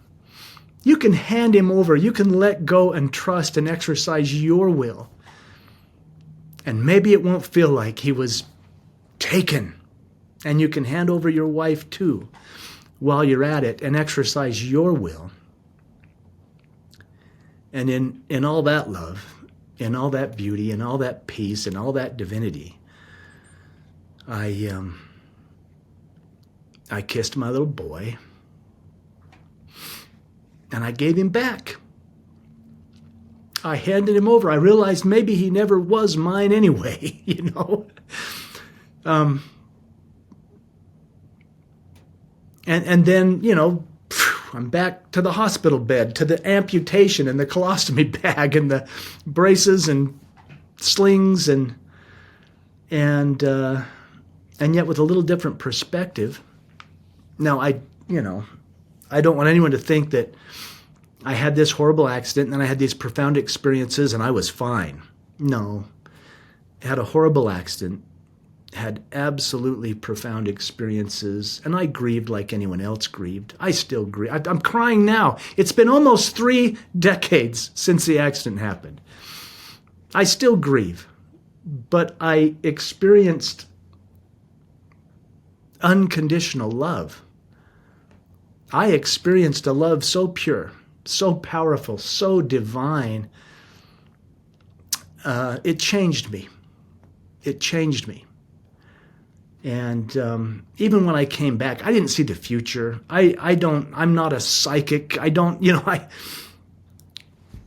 You can hand him over. You can let go and trust and exercise your will. And maybe it won't feel like he was taken. And you can hand over your wife too while you're at it and exercise your will. And in all that love, in all that beauty, in all that peace, and all that divinity, I kissed my little boy, and I gave him back. I handed him over. I realized maybe he never was mine anyway, And then, I'm back to the hospital bed, to the amputation and the colostomy bag and the braces and slings and yet with a little different perspective. Now, I don't want anyone to think that I had this horrible accident and then I had these profound experiences and I was fine. No, I had a horrible accident, had absolutely profound experiences, and I grieved like anyone else grieved. I still grieve. I'm crying now. It's been almost 3 decades since the accident happened. I still grieve, but I experienced unconditional love. I experienced a love so pure, so powerful, so divine. It changed me. It changed me. And even when I came back, I didn't see the future. I'm not a psychic.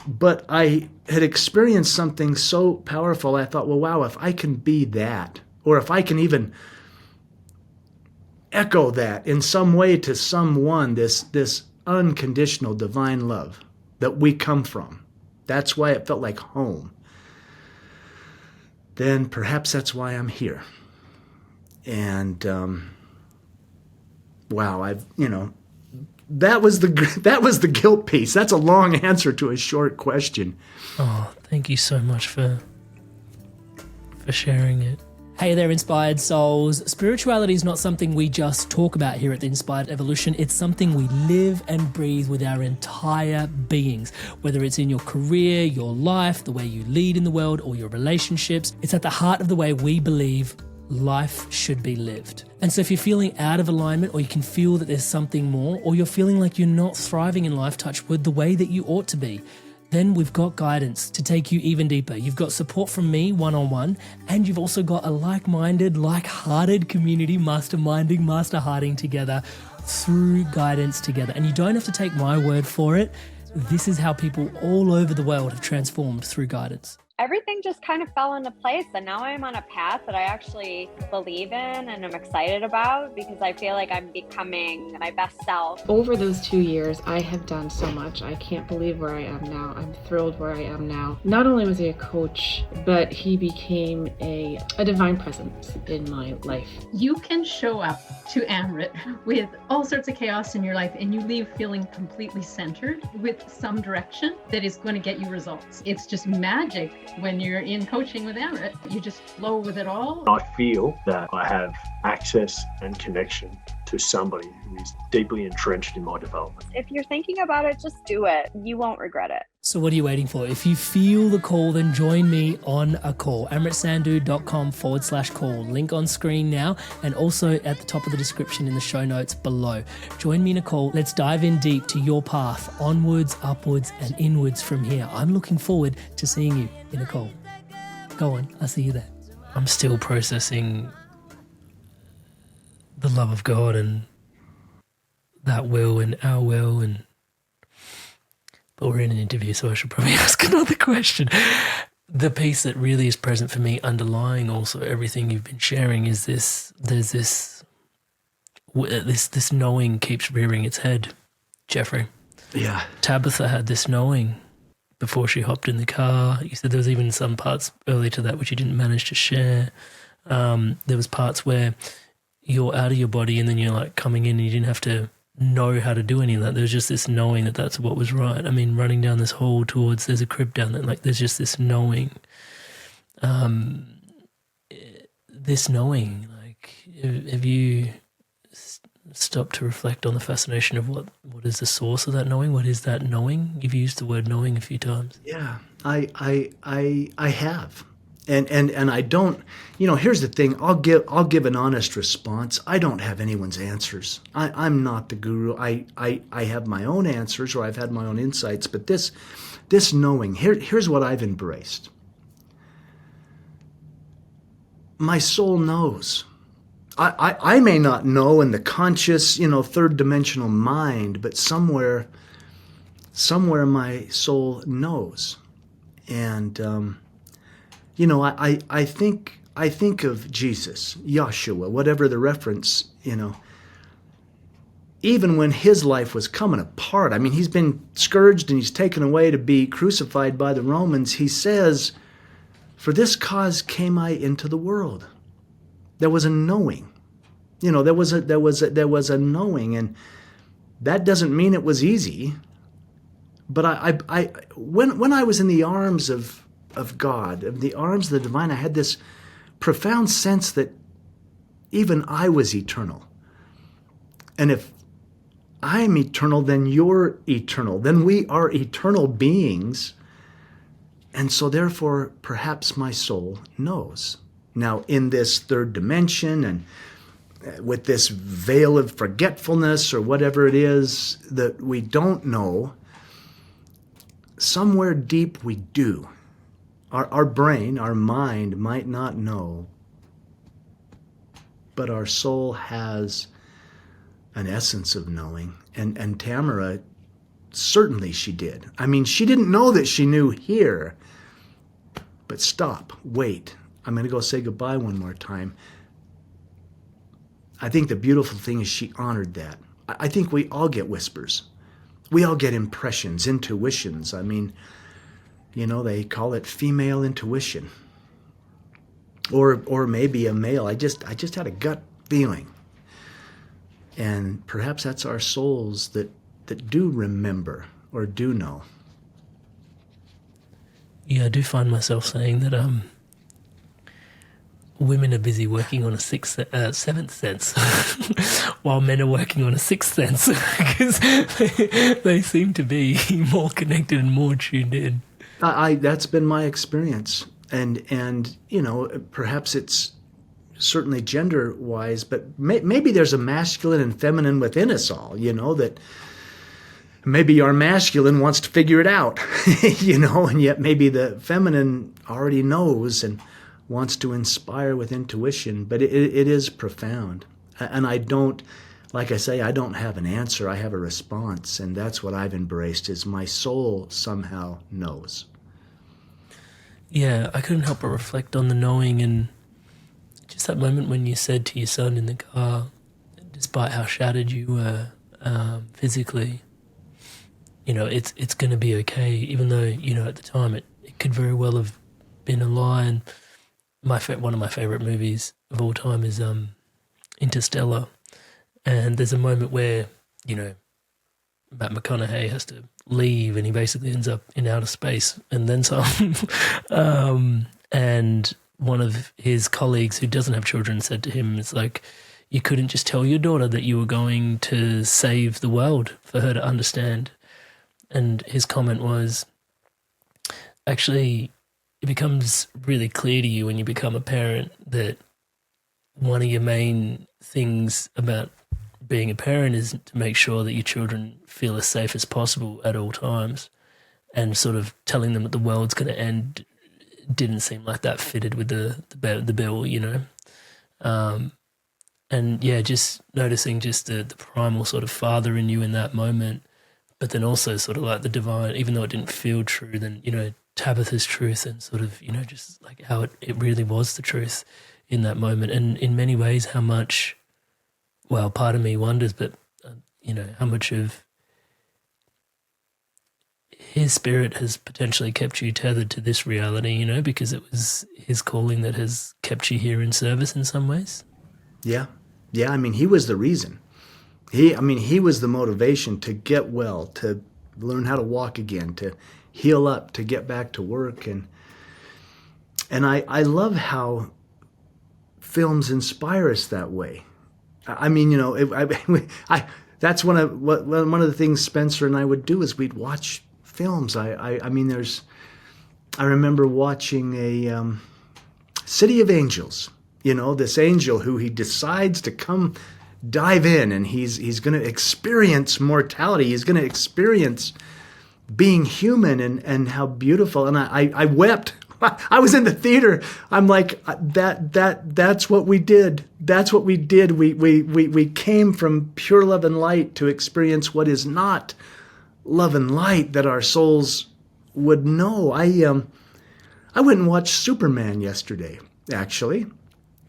But I had experienced something so powerful. I thought, well, wow, if I can be that, or if I can even echo that in some way to someone, this unconditional divine love that we come from. That's why it felt like home. Then perhaps that's why I'm here. And wow, that was the guilt piece. That's a long answer to a short question. Oh, thank you so much for sharing it. Hey there, Inspired Souls. Spirituality is not something we just talk about here at the Inspired Evolution. It's something we live and breathe with our entire beings. Whether it's in your career, your life, the way you lead in the world, or your relationships, it's at the heart of the way we believe life should be lived. And so if you're feeling out of alignment, or you can feel that there's something more, or you're feeling like you're not thriving in life, touch wood, the way that you ought to be, then we've got guidance to take you even deeper. You've got support from me one-on-one, and you've also got a like-minded, like-hearted community masterminding, master-hearting together through guidance together. And you don't have to take my word for it. This is how people all over the world have transformed through guidance. Everything just kind of fell into place, and now I'm on a path that I actually believe in and I'm excited about, because I feel like I'm becoming my best self. Over those 2 years, I have done so much. I can't believe where I am now. I'm thrilled where I am now. Not only was he a coach, but he became a divine presence in my life. You can show up to Amrit with all sorts of chaos in your life, and you leave feeling completely centered with some direction that is going to get you results. It's just magic. When you're in coaching with Amrit, you just flow with it all. I feel that I have access and connection to somebody who is deeply entrenched in my development. If you're thinking about it, just do it. You won't regret it. So what are you waiting for? If you feel the call, then join me on a call. amritsandhu.com/call. Link on screen now, and also at the top of the description in the show notes below. Join me in a call. Let's dive in deep to your path, onwards, upwards, and inwards from here. I'm looking forward to seeing you in a call. Go on, I'll see you there. I'm still processing the love of God and that will and our will, but we're in an interview, so I should probably ask another question. The piece that really is present for me, underlying also everything you've been sharing, is this knowing keeps rearing its head, Jeffrey. Yeah. Tabitha had this knowing before she hopped in the car. You said there was even some parts early to that which you didn't manage to share. There was parts where you're out of your body and then you're like coming in and you didn't have to know how to do any of that. There was just this knowing that that's what was right. I mean, running down this hall towards, there's a crib down there, like there's just this knowing. This knowing, like, have you stopped to reflect on the fascination of what is the source of that knowing? What is that knowing? You've used the word knowing a few times. Yeah, I have. And I don't, here's the thing, I'll give an honest response. I don't have anyone's answers. I'm not the guru. I have my own answers, or I've had my own insights, but this knowing, here's what I've embraced. My soul knows. I may not know in the conscious, third dimensional mind, but somewhere my soul knows. And I think of Jesus, Yahshua, whatever the reference, even when his life was coming apart. I mean, he's been scourged and he's taken away to be crucified by the Romans. He says, "For this cause came I into the world." There was a knowing, there was a knowing, and that doesn't mean it was easy. But when I was in the arms of God, of the arms of the divine, I had this profound sense that even I was eternal. And if I'm eternal, then you're eternal. Then we are eternal beings. And so therefore, perhaps my soul knows. Now, in this third dimension and with this veil of forgetfulness or whatever it is that we don't know, somewhere deep we do. Our brain, our mind might not know but our soul has an essence of knowing. And Tamara, certainly she did. I mean, she didn't know that she knew here. But stop, wait. I'm going to go say goodbye one more time. I think the beautiful thing is she honored that. I think we all get whispers. We all get impressions, intuitions. I mean, they call it female intuition. Or maybe a male. I just had a gut feeling. And perhaps that's our souls that do remember or do know. Yeah, I do find myself saying that women are busy working on a seventh sense, while men are working on a sixth sense, because they seem to be more connected and more tuned in. That's been my experience, and perhaps it's certainly gender-wise, but maybe there's a masculine and feminine within us all. That. Maybe our masculine wants to figure it out, and yet maybe the feminine already knows and wants to inspire with intuition. But it is profound. And I don't have an answer. I have a response. And that's what I've embraced, is my soul somehow knows. Yeah, I couldn't help but reflect on the knowing, and just that moment when you said to your son in the car, despite how shattered you were physically, it's going to be okay, even though, at the time it could very well have been a lie. And one of my favourite movies of all time is Interstellar. And there's a moment where, Matt McConaughey has to leave and he basically ends up in outer space and then some. And one of his colleagues who doesn't have children said to him, it's like, you couldn't just tell your daughter that you were going to save the world for her to understand. And his comment was, actually, it becomes really clear to you when you become a parent that one of your main things about being a parent is to make sure that your children feel as safe as possible at all times. And sort of telling them that the world's going to end didn't seem like that fitted with the bill, And yeah, just noticing just the primal sort of father in you in that moment. But then also sort of like the divine, even though it didn't feel true, then, Tabitha's truth and sort of, just like how it really was the truth in that moment. And in many ways, how much, well, part of me wonders, but, how much of his spirit has potentially kept you tethered to this reality, because it was his calling that has kept you here in service in some ways. Yeah. Yeah, I mean, he was the reason. He was the motivation to get well, to learn how to walk again, to heal up, to get back to work. And I love how films inspire us that way. I mean, that's one of the things Spencer and I would do is we'd watch films. I remember watching a City of Angels. This angel who he decides to come dive in, and he's going to experience mortality. He's going to experience being human and how beautiful. And I wept. I was in the theater. I'm like, that's what we did. That's what we did. We came from pure love and light to experience what is not love and light, that our souls would know. I went and watched Superman yesterday, actually.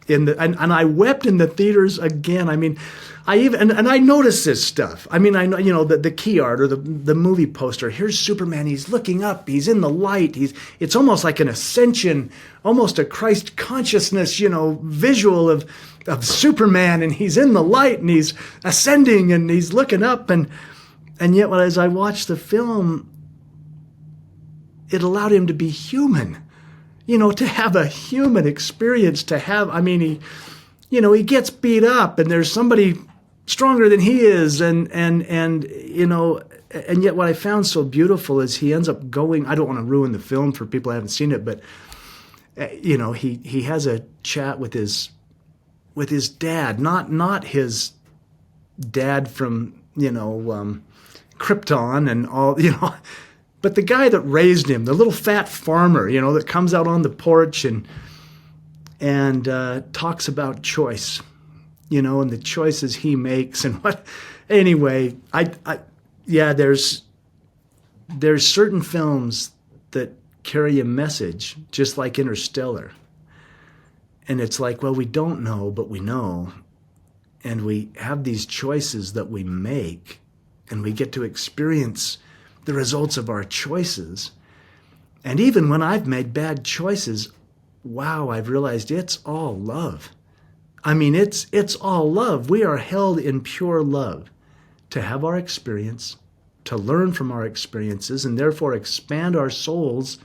And I wept in the theaters again. I mean, I noticed this stuff. I mean, I know, the key art or the movie poster. Here's Superman. He's looking up. He's in the light. It's almost like an ascension, almost a Christ consciousness, visual of Superman. And he's in the light and he's ascending and he's looking up. And yet, as I watched the film, it allowed him to be human. To have a human experience, he gets beat up and there's somebody stronger than he is. And yet what I found so beautiful is he ends up going, I don't want to ruin the film for people who haven't seen it, but, he has a chat with his dad, not his dad from, Krypton and all, but the guy that raised him, the little fat farmer, that comes out on the porch and talks about choice, and the choices he makes and what. Anyway, there's certain films that carry a message, just like Interstellar. And it's like, well, we don't know, but we know. And we have these choices that we make, and we get to experience the results of our choices. And even when I've made bad choices, wow, I've realized it's all love. I mean, it's all love. We are held in pure love to have our experience, to learn from our experiences, and therefore expand our souls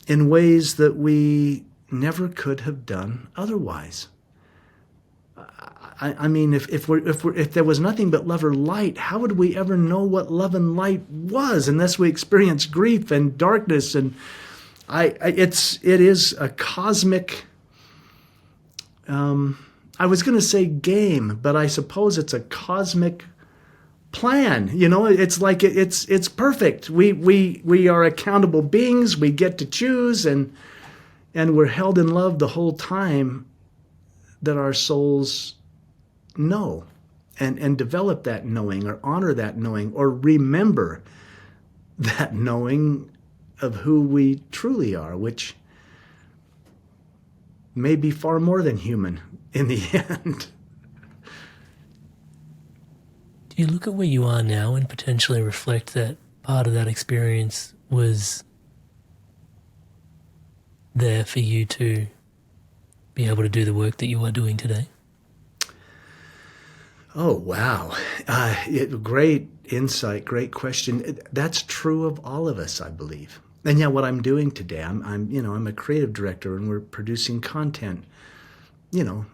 in ways that we never could have done otherwise. I mean, if there was nothing but love or light, how would we ever know what love and light was unless we experience grief and darkness? And it is a cosmic. I was going to say game, but I suppose it's a cosmic plan. It's like it's perfect. We are accountable beings. We get to choose, and we're held in love the whole time that our souls know and develop that knowing, or honor that knowing, or remember that knowing of who we truly are, which may be far more than human in the end. Do you look at where you are now and potentially reflect that part of that experience was there for you to be able to do the work that you are doing today? Oh, wow. Great insight, great question. That's true of all of us, I believe. And yeah, what I'm doing today, I'm a creative director, and we're producing content,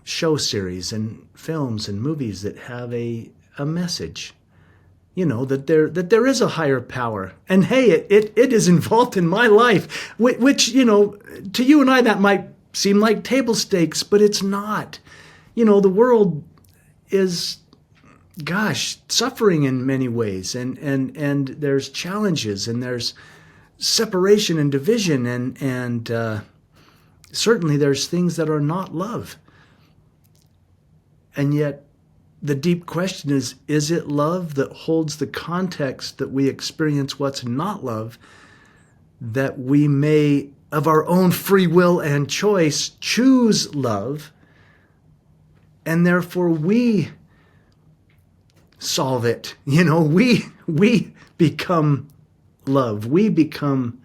show series and films and movies that have a message, that there is a higher power. And hey, it is involved in my life, which, to you and I, that might seem like table stakes, but it's not. The world is, suffering in many ways, and there's challenges, and there's separation and division, and certainly there's things that are not love. And yet the deep question is it love that holds the context that we experience what's not love, that we may, of our own free will and choice, choose love, and therefore we solve it. We become love. We become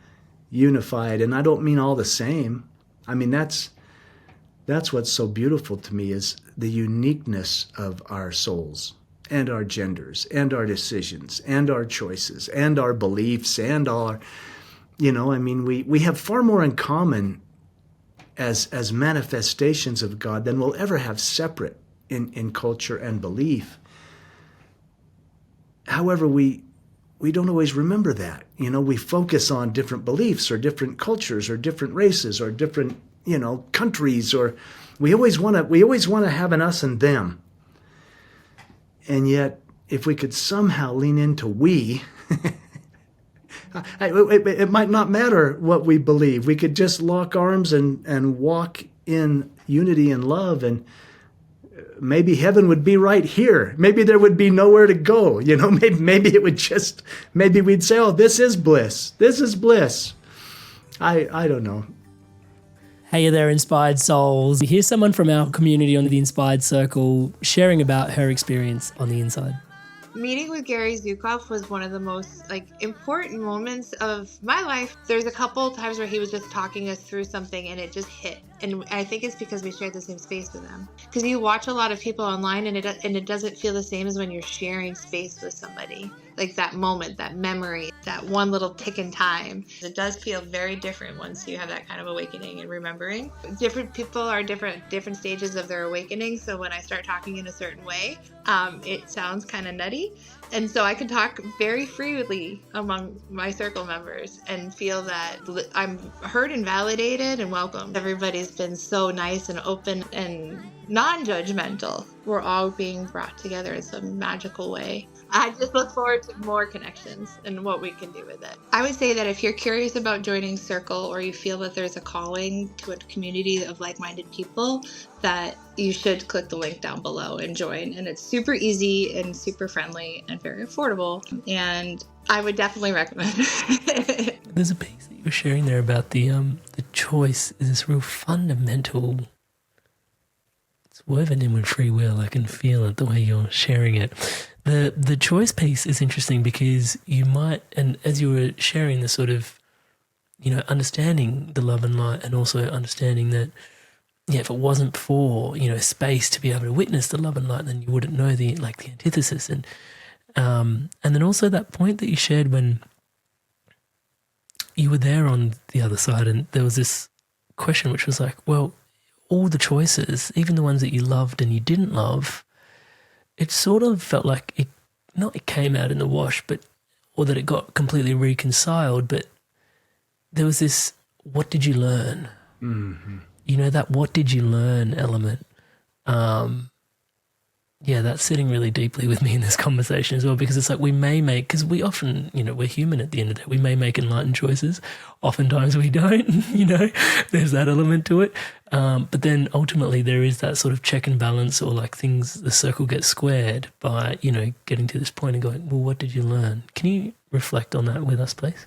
unified. And I don't mean all the same. I mean, that's what's so beautiful to me, is the uniqueness of our souls and our genders and our decisions and our choices and our beliefs and our, we have far more in common as manifestations of God than we'll ever have separate in culture and belief. However, we don't always remember that. We focus on different beliefs or different cultures or different races or different, countries, or we always want to have an us and them. And yet, if we could somehow lean into we, it might not matter what we believe. We could just lock arms and walk in unity and love, and maybe heaven would be right here. Maybe there would be nowhere to go. Maybe it would just, maybe we'd say, oh, this is bliss. This is bliss. I don't know. Hey there, Inspired Souls. Here's someone from our community on the Inspired Circle sharing about her experience on the inside. Meeting with Gary Zukav was one of the most important moments of my life. There's a couple times where he was just talking us through something and it just hit. And I think it's because we shared the same space with him. Because you watch a lot of people online and it doesn't feel the same as when you're sharing space with somebody. Like that moment, that memory, that one little tick in time. It does feel very different once you have that kind of awakening and remembering. Different people are different stages of their awakening. So when I start talking in a certain way, it sounds kind of nutty. And so I can talk very freely among my circle members and feel that I'm heard and validated and welcomed. Everybody's been so nice and open and non-judgmental. We're all being brought together in some magical way. I just look forward to more connections and what we can do with it. I would say that if you're curious about joining Circle, or you feel that there's a calling to a community of like-minded people, that you should click the link down below and join. And it's super easy and super friendly and very affordable. And I would definitely recommend it. There's a piece that you were sharing there about the choice is this real fundamental. It's woven in with free will. I can feel it the way you're sharing it. The choice piece is interesting because you might, and as you were sharing the sort of, understanding the love and light, and also understanding that, if it wasn't for, space to be able to witness the love and light, then you wouldn't know the antithesis. And then also that point that you shared when you were there on the other side, and there was this question which was like, well, all the choices, even the ones that you loved and you didn't love, it sort of felt like it came out in the wash, or that it got completely reconciled, but there was this, what did you learn? Mm-hmm. That what did you learn element. That's sitting really deeply with me in this conversation as well, because it's like we may make, because we often, we're human at the end of the day, we may make enlightened choices. Oftentimes we don't, there's that element to it. But then ultimately there is that sort of check and balance, or like things, the circle gets squared by, getting to this point and going, well, what did you learn? Can you reflect on that with us, please?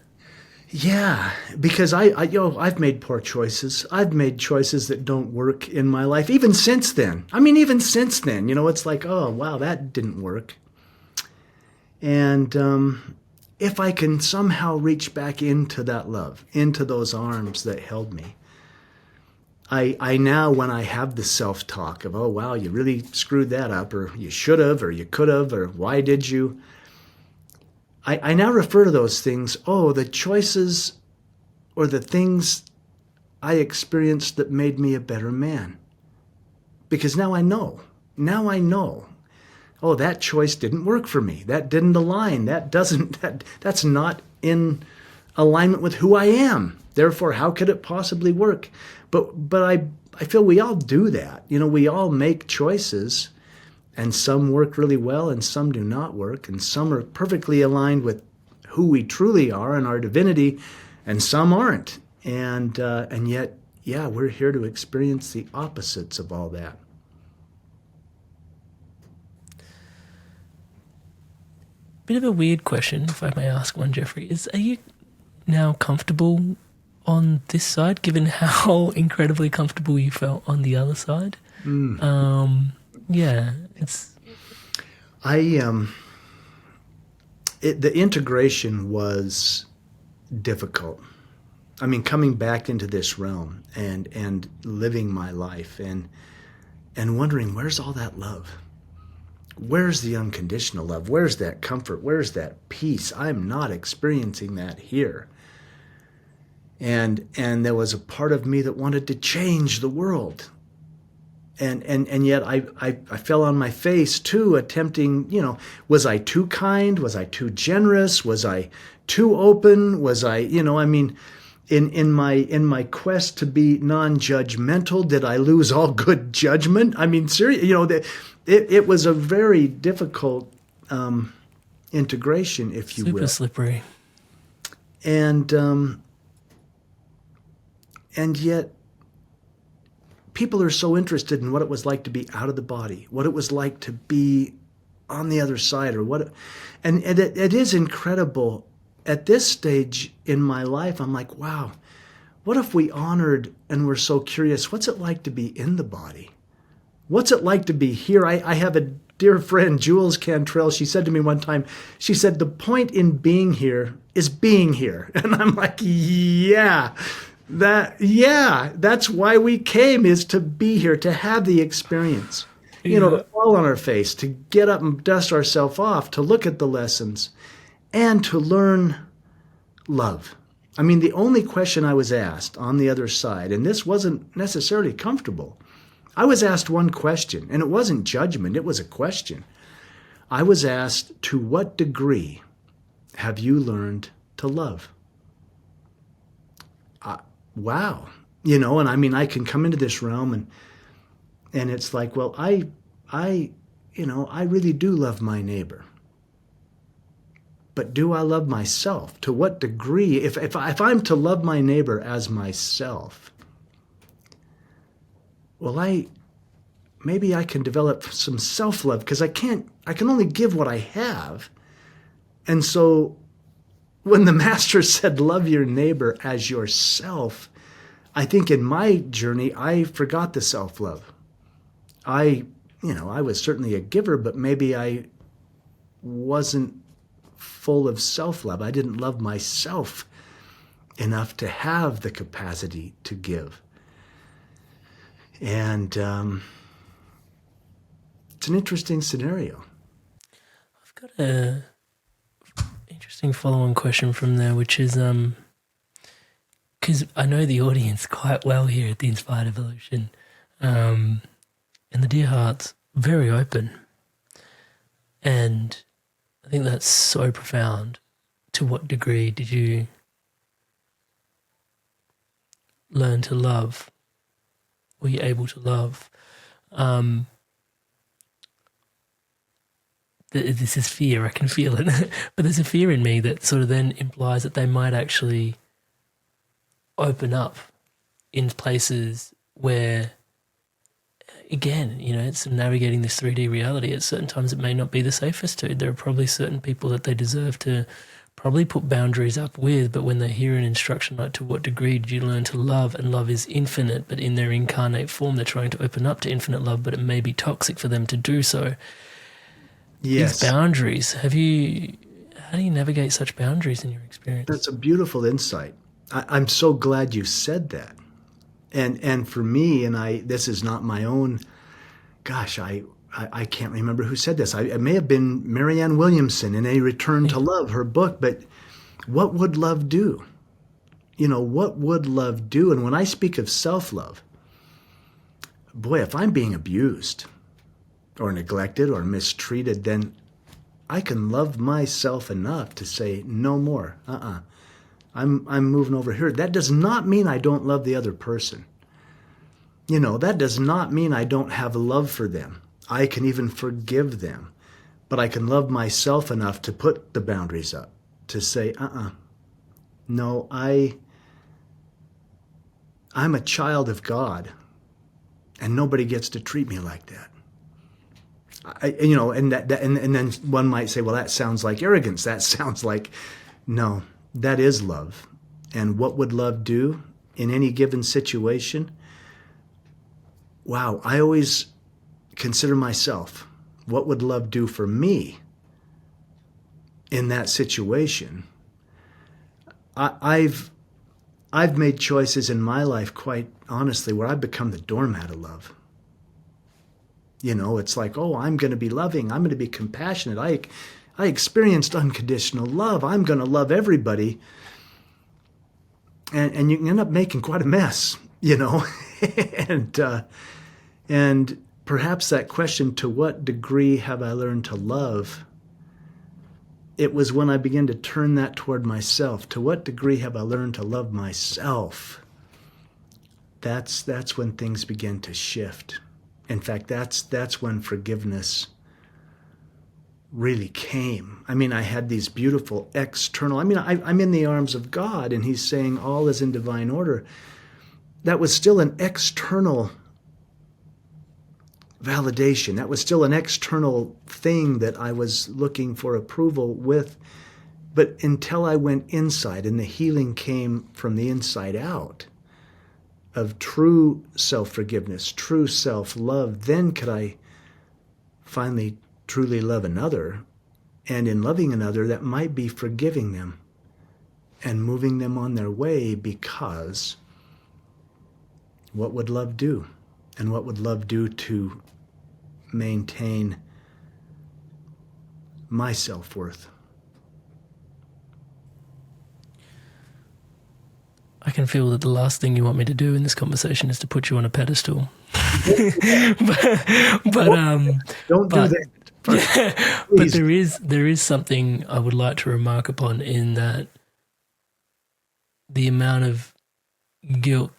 Yeah, because I've made poor choices. I've made choices that don't work in my life, even since then. It's like, oh, wow, that didn't work. And if I can somehow reach back into that love, into those arms that held me, I now, when I have the self-talk of, oh, wow, you really screwed that up, or you should have, or you could have, or why did you? I now refer to those things, the choices or the things I experienced that made me a better man. Because now I know. Oh, that choice didn't work for me. That didn't align. That's not in alignment with who I am. Therefore, how could it possibly work? But I feel we all do that. We all make choices. And some work really well, and some do not work, and some are perfectly aligned with who we truly are and our divinity, and some aren't. And yet, we're here to experience the opposites of all that. Bit of a weird question, if I may ask one, Jeffrey, are you now comfortable on this side, given how incredibly comfortable you felt on the other side? The integration was difficult. I mean, coming back into this realm and living my life and wondering, where's all that love? Where's the unconditional love? Where's that comfort? Where's that peace? I'm not experiencing that here. And there was a part of me that wanted to change the world. And yet I fell on my face too, attempting, was I too kind? Was I too generous? Was I too open? Was I, in my quest to be non-judgmental, did I lose all good judgment? I mean, seriously, it was a very difficult integration, if you will. Super slippery. And yet, people are so interested in what it was like to be out of the body, what it was like to be on the other side, and it is incredible. At this stage in my life, I'm like, wow, what if we honored and were so curious, what's it like to be in the body? What's it like to be here? I have a dear friend, Jules Cantrell. She said to me one time, she said, the point in being here is being here. And I'm like, that's why we came, is to be here, to have the experience, to fall on our face, to get up and dust ourselves off, to look at the lessons, and to learn love. I mean, the only question I was asked on the other side, and this wasn't necessarily comfortable, I was asked one question, and it wasn't judgment, it was a question. I was asked, to what degree have you learned to love? Wow. And I mean, I can come into this realm And it's like, well, I really do love my neighbor. But do I love myself? To what degree? If I'm to love my neighbor as myself, well, maybe I can develop some self-love, because I can only give what I have. And so when the master said, love your neighbor as yourself, I think in my journey, I forgot the self-love. I was certainly a giver, but maybe I wasn't full of self-love. I didn't love myself enough to have the capacity to give. And it's an interesting scenario. I've got a interesting follow-on question from there, which is, because I know the audience quite well here at the Inspired Evolution, and the Dear Heart's very open. And I think that's so profound. To what degree did you learn to love? Were you able to love? This is fear, I can feel it. But there's a fear in me that sort of then implies that they might actually open up in places where, again, it's navigating this 3D reality. At certain times it may not be the safest to. There are probably certain people that they deserve to probably put boundaries up with, but when they hear an instruction like, to what degree did you learn to love? And love is infinite, but in their incarnate form they're trying to open up to infinite love, but it may be toxic for them to do so. Yes. These boundaries, how do you navigate such boundaries in your experience? That's a beautiful insight. I'm so glad you said that. And for me, this is not my own, gosh, I can't remember who said this. It may have been Marianne Williamson in A Return to Love, her book, but what would love do? What would love do? And when I speak of self-love, boy, if I'm being abused or neglected or mistreated, then I can love myself enough to say, no more, I'm moving over here. That does not mean I don't love the other person. That does not mean I don't have love for them. I can even forgive them. But I can love myself enough to put the boundaries up, to say, no, I'm a child of God, and nobody gets to treat me like that. And then one might say, well, that sounds like arrogance. That sounds like, no, that is love. And what would love do in any given situation? Wow, I always consider myself, what would love do for me in that situation? I've made choices in my life, quite honestly, where I've become the doormat of love. It's like, oh, I'm going to be loving. I'm going to be compassionate. I experienced unconditional love. I'm going to love everybody. And you can end up making quite a mess, and perhaps that question, to what degree have I learned to love? It was when I began to turn that toward myself. To what degree have I learned to love myself? That's when things begin to shift. In fact, that's when forgiveness really came. I had these beautiful external, I'm in the arms of God, and he's saying all is in divine order. That was still an external validation. That was still an external thing that I was looking for approval with. But until I went inside, and the healing came from the inside out, of true self-forgiveness, true self-love, then could I finally truly love another. And in loving another, that might be forgiving them and moving them on their way, because what would love do? And what would love do to maintain my self-worth? I can feel that the last thing you want me to do in this conversation is to put you on a pedestal. but Don't do that. But there is something I would like to remark upon, in that the amount of guilt,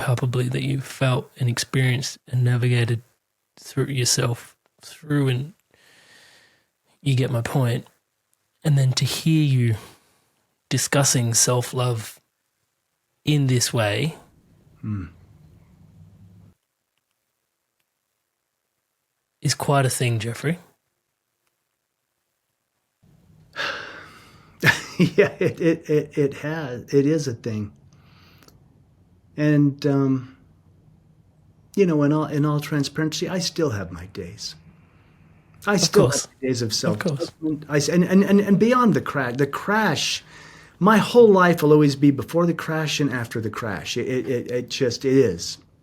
palpably that you felt and experienced and navigated through yourself through, and you get my point. And then to hear you discussing self-love in this way, is quite a thing, Jeffrey. Yeah, it has. It is a thing. And you know, in all transparency, I still have my days. I still have days of self-judgment. And beyond the crash, my whole life will always be before the crash and after the crash. It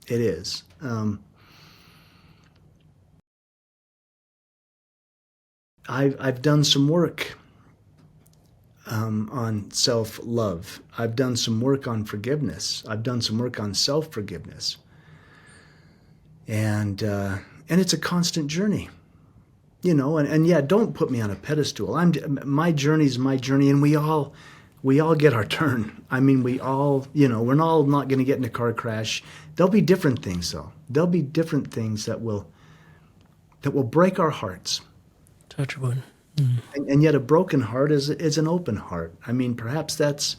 is. I've done some work on self-love. I've done some work on forgiveness. I've done some work on self-forgiveness. And it's a constant journey, you know. And yeah, don't put me on a pedestal. My journey's my journey, and we all get our turn. I mean, we all, you know, we're all not going to get in a car crash. There'll be different things, though. There'll be different things that will break our hearts. Touch wood. And yet a broken heart is an open heart. I mean, perhaps that's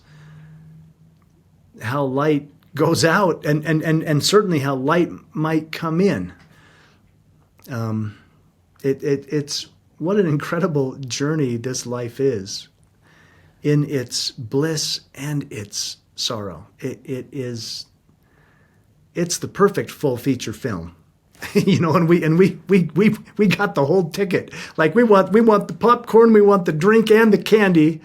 how light goes out, and certainly how light might come in. It's what an incredible journey this life is, in its bliss and its sorrow. It's the perfect full feature film. You know, and we got the whole ticket. Like we want the popcorn, we want the drink and the candy,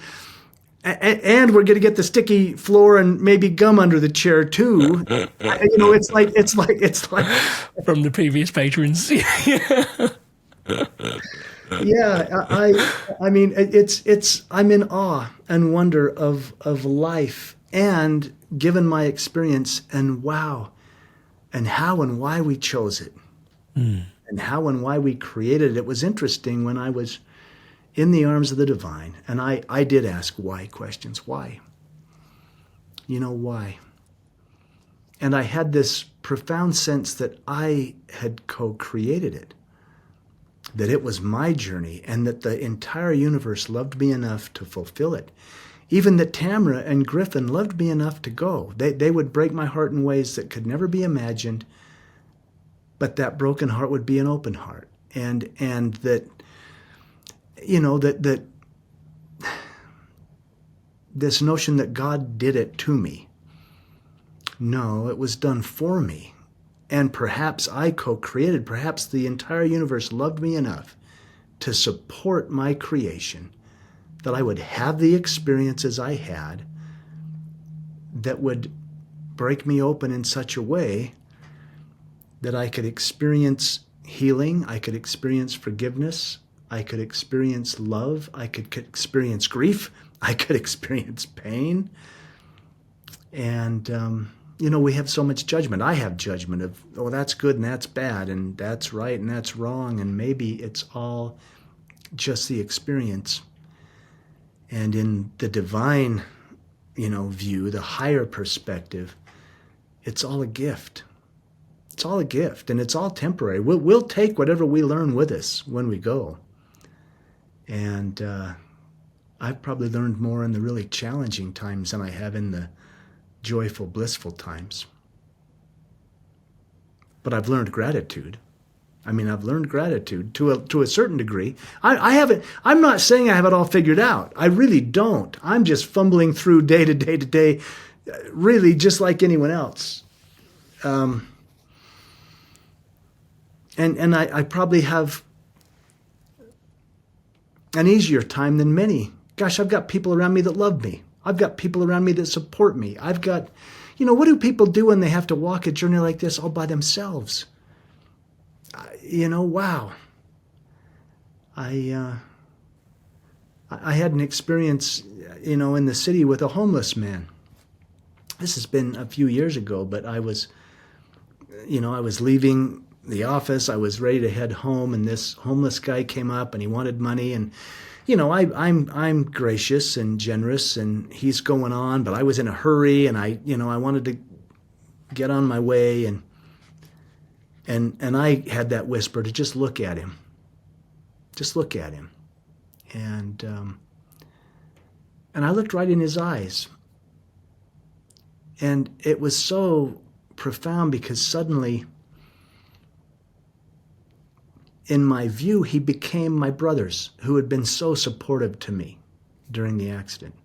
and we're going to get the sticky floor and maybe gum under the chair too. You know, it's like From the previous patrons. Yeah, I mean, I'm in awe and wonder of life, and given my experience, and wow, and how and why we chose it. And how and why we created it. It was interesting when I was in the arms of the divine, and I did ask why questions. Why? You know, why? And I had this profound sense that I had co-created it, that it was my journey, and that the entire universe loved me enough to fulfill it. Even that Tamara and Griffin loved me enough to go. They would break my heart in ways that could never be imagined, but that broken heart would be an open heart. And that, you know, that this notion that God did it to me. No, it was done for me. And perhaps I co-created, perhaps the entire universe loved me enough to support my creation, that I would have the experiences I had that would break me open in such a way that I could experience healing, I could experience forgiveness, I could experience love, I could experience grief, I could experience pain. And, you know, we have so much judgment. I have judgment of, oh, that's good and that's bad, and that's right and that's wrong, and maybe it's all just the experience. And in the divine, you know, view, the higher perspective, it's all a gift. It's all a gift, and it's all temporary. We'll take whatever we learn with us when we go. And I've probably learned more in the really challenging times than I have in the joyful, blissful times. But I've learned gratitude. I mean, I've learned gratitude to a certain degree. I haven't. I'm not saying I have it all figured out. I really don't. I'm just fumbling through day to day to day, really just like anyone else. And I probably have an easier time than many. Gosh, I've got people around me that love me. I've got people around me that support me. I've got, you know, what do people do when they have to walk a journey like this all by themselves? You know, wow. I had an experience, you know, in the city with a homeless man. This has been a few years ago, but I was leaving the office. I was ready to head home, and this homeless guy came up and he wanted money, and you know, I'm gracious and generous, and he's going on, but I was in a hurry, and I wanted to get on my way, and I had that whisper to just look at him. Just look at him. And I looked right in his eyes. And it was so profound because suddenly, in my view, he became my brothers who had been so supportive to me during the accident.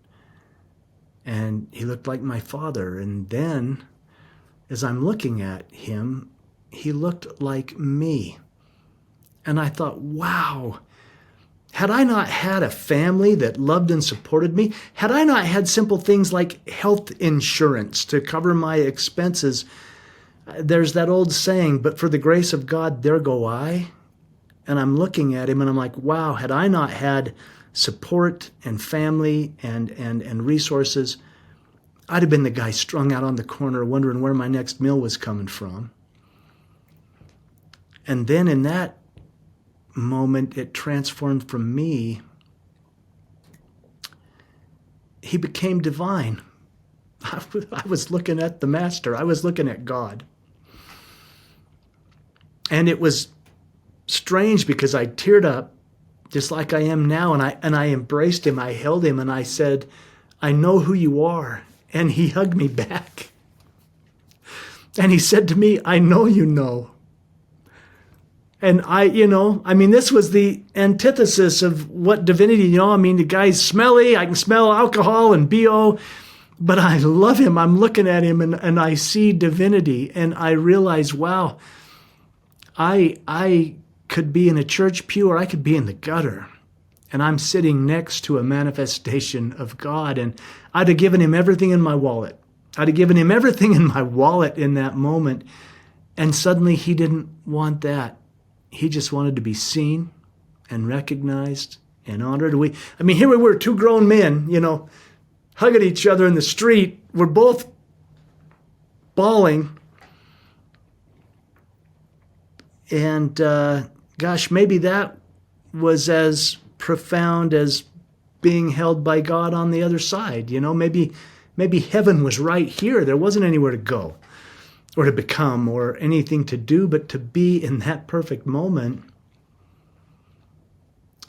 And he looked like my father. And then, as I'm looking at him, he looked like me. And I thought, wow, had I not had a family that loved and supported me, had I not had simple things like health insurance to cover my expenses, there's that old saying, but for the grace of God, there go I. And I'm looking at him and I'm like, wow, had I not had support and family and resources, I'd have been the guy strung out on the corner wondering where my next meal was coming from. And then in that moment, it transformed from me. He became divine. I was looking at the Master. I was looking at God. And it was strange because I teared up just like I am now, and I embraced him. I held him and I said, I know who you are. And he hugged me back. And he said to me, I know you know. And this was the antithesis of what divinity, the guy's smelly, I can smell alcohol and BO, but I love him. I'm looking at him and I see divinity, and I realize, wow, I could be in a church pew or I could be in the gutter, and I'm sitting next to a manifestation of God, and I'd have given him everything in my wallet. I'd have given him everything in my wallet in that moment, and suddenly he didn't want that. He just wanted to be seen and recognized and honored. Here we were, two grown men, hugging each other in the street. We're both bawling. And gosh, maybe that was as profound as being held by God on the other side. Maybe heaven was right here. There wasn't anywhere to go or to become or anything to do, but to be in that perfect moment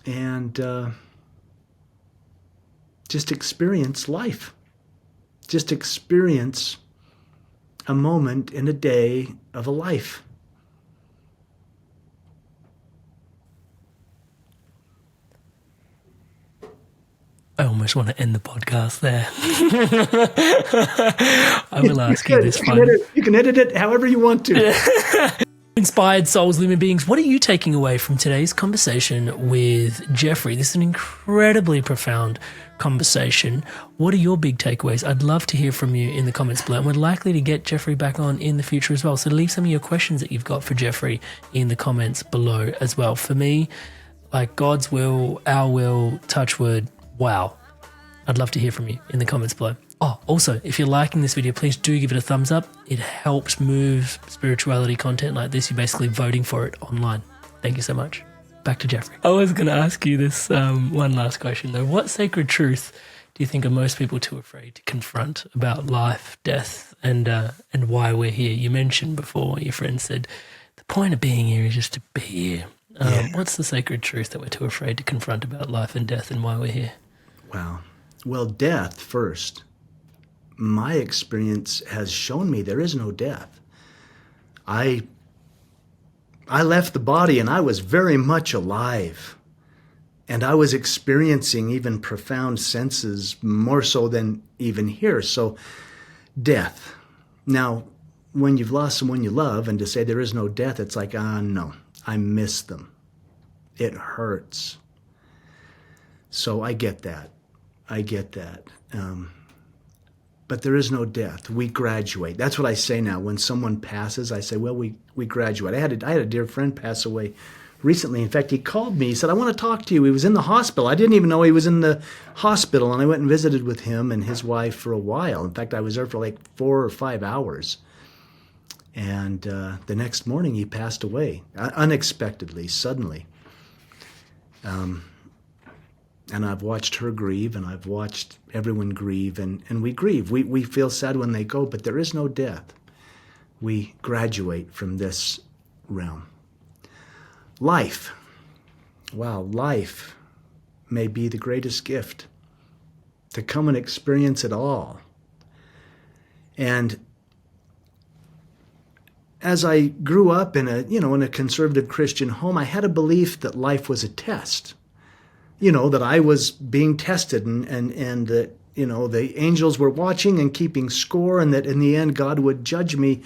and just experience life. Just experience a moment in a day of a life. I almost want to end the podcast there. I will ask you this one. You can edit it however you want to. Inspired souls, living beings, what are you taking away from today's conversation with Jeffery? This is an incredibly profound conversation. What are your big takeaways? I'd love to hear from you in the comments below. And we're likely to get Jeffery back on in the future as well. So leave some of your questions that you've got for Jeffery in the comments below as well. For me, like God's will, our will, touch word, wow. I'd love to hear from you in the comments below. Oh, also, if you're liking this video, please do give it a thumbs up. It helps move spirituality content like this. You're basically voting for it online. Thank you so much. Back to Jeffery. I was going to ask you this one last question, though. What sacred truth do you think are most people too afraid to confront about life, death, and why we're here? You mentioned before, your friend said, the point of being here is just to be here. What's the sacred truth that we're too afraid to confront about life and death and why we're here? Wow. Well, death first. My experience has shown me there is no death. I left the body and I was very much alive. And I was experiencing even profound senses, more so than even here. So, death. Now, when you've lost someone you love and to say there is no death, it's like, no, I miss them. It hurts. So I get that. But there is no death. We graduate. That's what I say now. When someone passes, I say, well, we graduate. I had a dear friend pass away recently. In fact, he called me. He said, I want to talk to you. He was in the hospital. I didn't even know he was in the hospital. And I went and visited with him and his wife for a while. In fact, I was there for like 4 or 5 hours. And the next morning, he passed away unexpectedly, suddenly. And I've watched her grieve, and I've watched everyone grieve, and we grieve. We feel sad when they go, but there is no death. we graduate from this realm. Life. Wow, life may be the greatest gift, to come and experience it all. And as I grew up in a conservative Christian home, I had a belief that life was a test. That I was being tested and that, the angels were watching and keeping score, and that in the end God would judge me.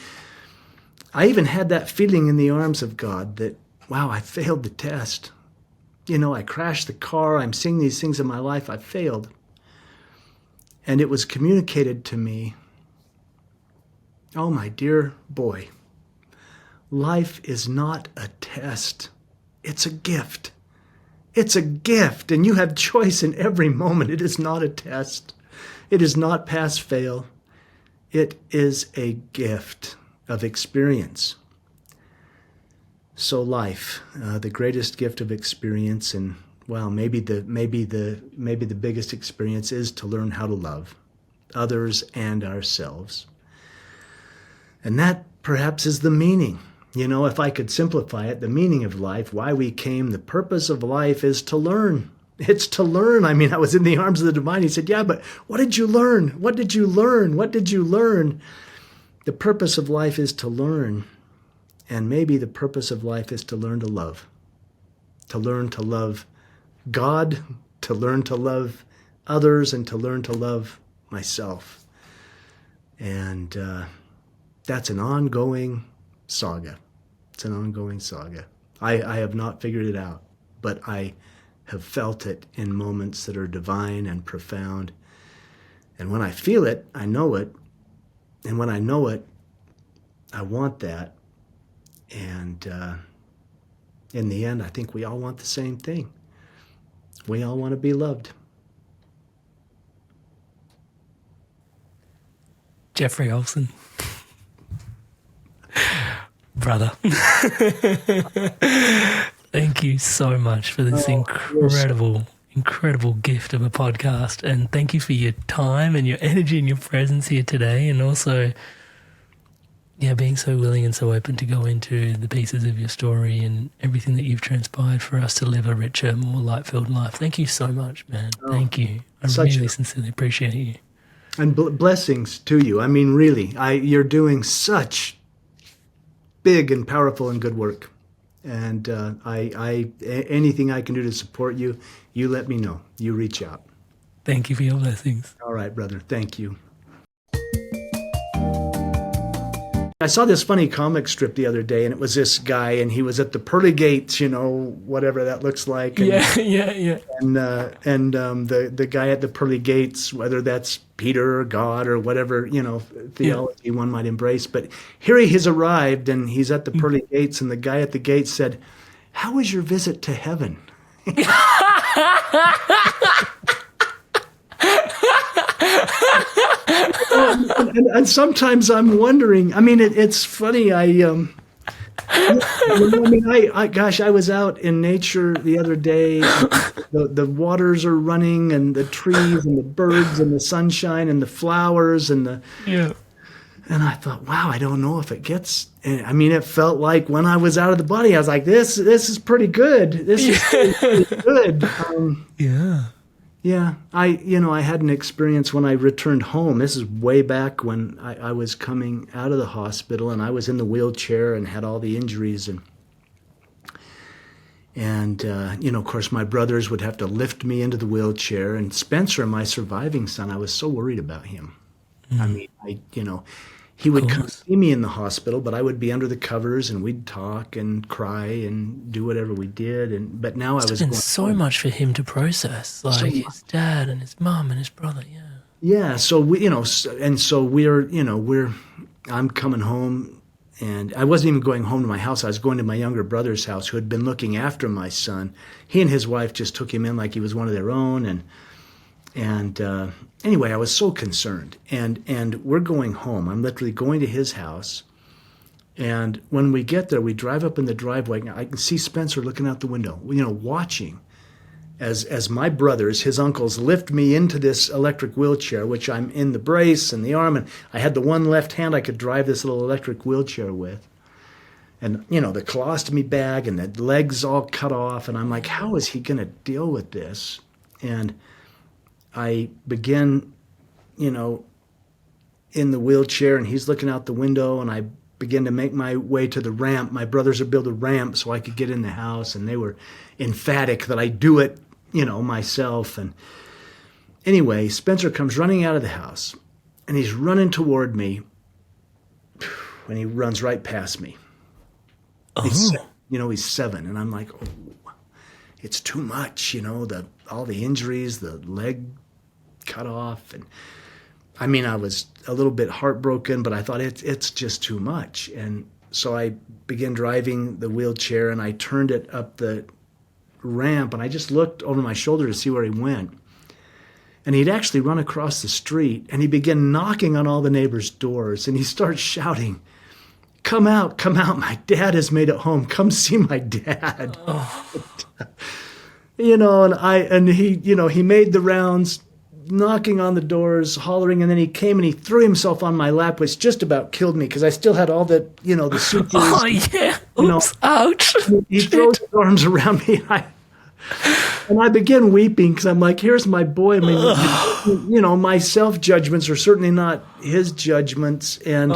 I even had that feeling in the arms of God that, wow, I failed the test. I crashed the car. I'm seeing these things in my life. I failed. And it was communicated to me, oh, my dear boy, life is not a test. It's a gift. It's a gift, and you have choice in every moment. It is not a test. It is not pass-fail. It is a gift of experience. So life, the greatest gift of experience, and well, maybe the biggest experience is to learn how to love others and ourselves. And that perhaps is the meaning. If I could simplify it, the meaning of life, why we came, the purpose of life is to learn. It's to learn. I was in the arms of the divine. He said, yeah, but what did you learn? What did you learn? What did you learn? The purpose of life is to learn. And maybe the purpose of life is to learn to love God, to learn to love others, and to learn to love myself. And that's an ongoing saga. It's an ongoing saga. I have not figured it out, but I have felt it in moments that are divine and profound. And when I feel it, I know it. And when I know it, I want that. And in the end, I think we all want the same thing. We all want to be loved. Jeffery Olsen. Brother. Thank you so much for this incredible gift of a podcast. And thank you for your time and your energy and your presence here today. And also, being so willing and so open to go into the pieces of your story and everything that you've transpired for us to live a richer, more light-filled life. Thank you so much, man. Thank you. I really sincerely appreciate you. And blessings to you. Really, you're doing such big and powerful and good work. And anything I can do to support you, you let me know. You reach out. Thank you for your blessings. All right, brother. Thank you. I saw this funny comic strip the other day, and it was this guy, and he was at the pearly gates, whatever that looks like. And, yeah. And the guy at the pearly gates, whether that's Peter or God or whatever, theology one might embrace. But here he has arrived, and he's at the pearly gates, and the guy at the gates said, "How was your visit to heaven?" and sometimes I'm wondering. It's funny. I was out in nature the other day. The waters are running, and the trees, and the birds, and the sunshine, and the flowers, and And I thought, wow, I don't know if it gets. It felt like when I was out of the body, I was like, this is pretty good. This is pretty good. Yeah, I had an experience when I returned home. This is way back when I was coming out of the hospital, and I was in the wheelchair and had all the injuries. And of course, my brothers would have to lift me into the wheelchair. And Spencer, my surviving son, I was so worried about him. He would come see me in the hospital, but I would be under the covers, and we'd talk and cry and do whatever we did. But now I was been so much for him to process, like his dad and his mom and his brother. Yeah. So I'm coming home, and I wasn't even going home to my house. I was going to my younger brother's house, who had been looking after my son. He and his wife just took him in like he was one of their own, and anyway, I was so concerned, and we're going home. I'm literally going to his house, and when we get there, we drive up in the driveway, and I can see Spencer looking out the window, watching as my brothers, his uncles, lift me into this electric wheelchair, which I'm in the brace and the arm, and I had the one left hand I could drive this little electric wheelchair with. And, the colostomy bag and the legs all cut off. And I'm like, how is he going to deal with this? And I begin, in the wheelchair, and he's looking out the window, and I begin to make my way to the ramp. My brothers had built a ramp so I could get in the house, and they were emphatic that I do it, myself. And anyway, Spencer comes running out of the house, and he's running toward me, and he runs right past me. He's 7, and I'm like, oh, it's too much, all the injuries, the leg cut off, and I was a little bit heartbroken, but I thought it's just too much. And so I began driving the wheelchair, and I turned it up the ramp, and I just looked over my shoulder to see where he went. And he'd actually run across the street, and he began knocking on all the neighbors' doors, and he starts shouting, come out, my dad has made it home, come see my dad. And he made the rounds, knocking on the doors, hollering, and then he came and he threw himself on my lap, which just about killed me because I still had all the, the suitcase. Oh, yeah. Oops, ouch. He threw his arms around me, and I began weeping because I'm like, here's my boy. My self-judgments are certainly not his judgments. And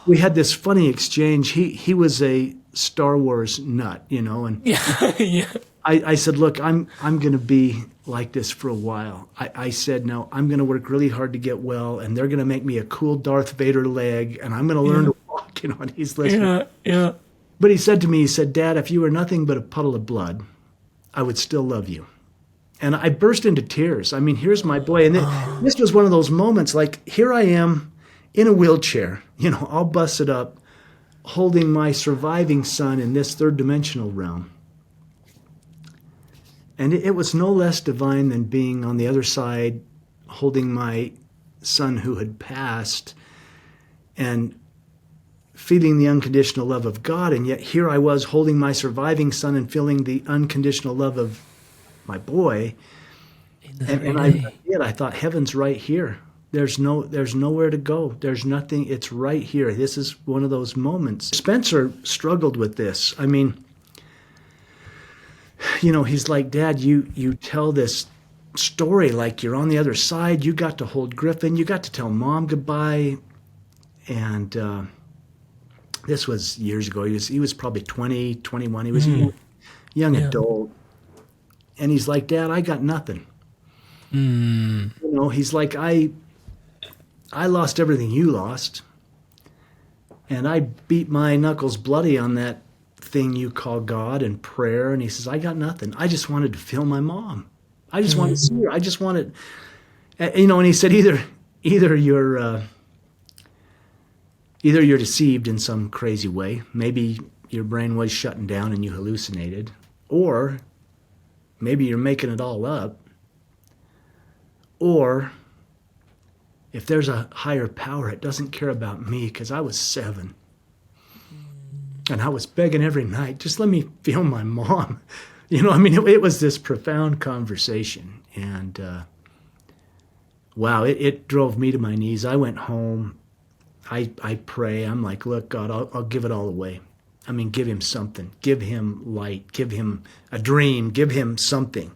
we had this funny exchange. He was a Star Wars nut, and yeah. I said, look, I'm going to be like this for a while. I said, no, I'm going to work really hard to get well, and they're going to make me a cool Darth Vader leg, and I'm going to learn to walk, and he's listening. Yeah. But he said to me, Dad, if you were nothing but a puddle of blood, I would still love you. And I burst into tears. Here's my boy. And this was one of those moments, like, here I am in a wheelchair, all busted up, holding my surviving son in this third dimensional realm. And it was no less divine than being on the other side, holding my son who had passed and feeling the unconditional love of God. And yet here I was holding my surviving son and feeling the unconditional love of my boy. And I thought, heaven's right here. There's nowhere to go. There's nothing. It's right here. This is one of those moments. Spencer struggled with this. He's like, Dad, you tell this story like you're on the other side. You got to hold Griffin. You got to tell Mom goodbye. And this was years ago. He was probably 20, 21. He was a young adult. And he's like, Dad, I got nothing. He's like, I lost everything you lost. And I beat my knuckles bloody on that thing you call God and prayer. And he says, I got nothing. I just wanted to feel my mom. I just wanted to see her. I just wanted, and he said, either you're deceived in some crazy way. Maybe your brain was shutting down and you hallucinated. Or maybe you're making it all up. Or if there's a higher power, it doesn't care about me because I was 7. And I was begging every night, just let me feel my mom. It was this profound conversation. And wow, it drove me to my knees. I went home. I pray. I'm like, look, God, I'll give it all away. Give him something. Give him light. Give him a dream. Give him something.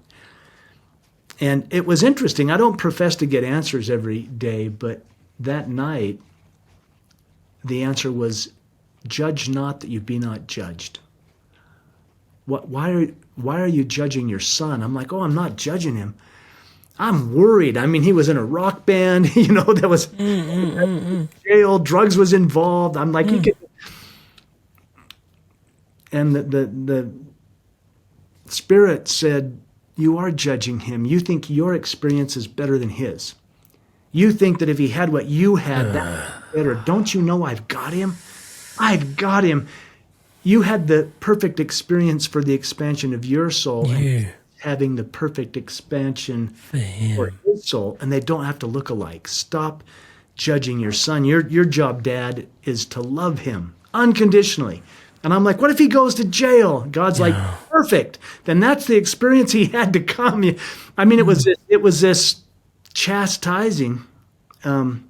And it was interesting. I don't profess to get answers every day, but that night, the answer was, judge not that you be not judged. Why are you judging your son? I'm like, I'm not judging him. I'm worried. He was in a rock band, that was jail, drugs was involved. I'm like, he could. And the Spirit said, you are judging him. You think your experience is better than his. You think that if he had what you had, that was better. Don't you know I've got him? I've got him. You had the perfect experience for the expansion of your soul. And having the perfect expansion for his soul, and they don't have to look alike. Stop judging your son. Your job, Dad, is to love him unconditionally. And I'm like, what if he goes to jail? God's like, perfect. Then that's the experience he had to come. I mean, it was this chastising, and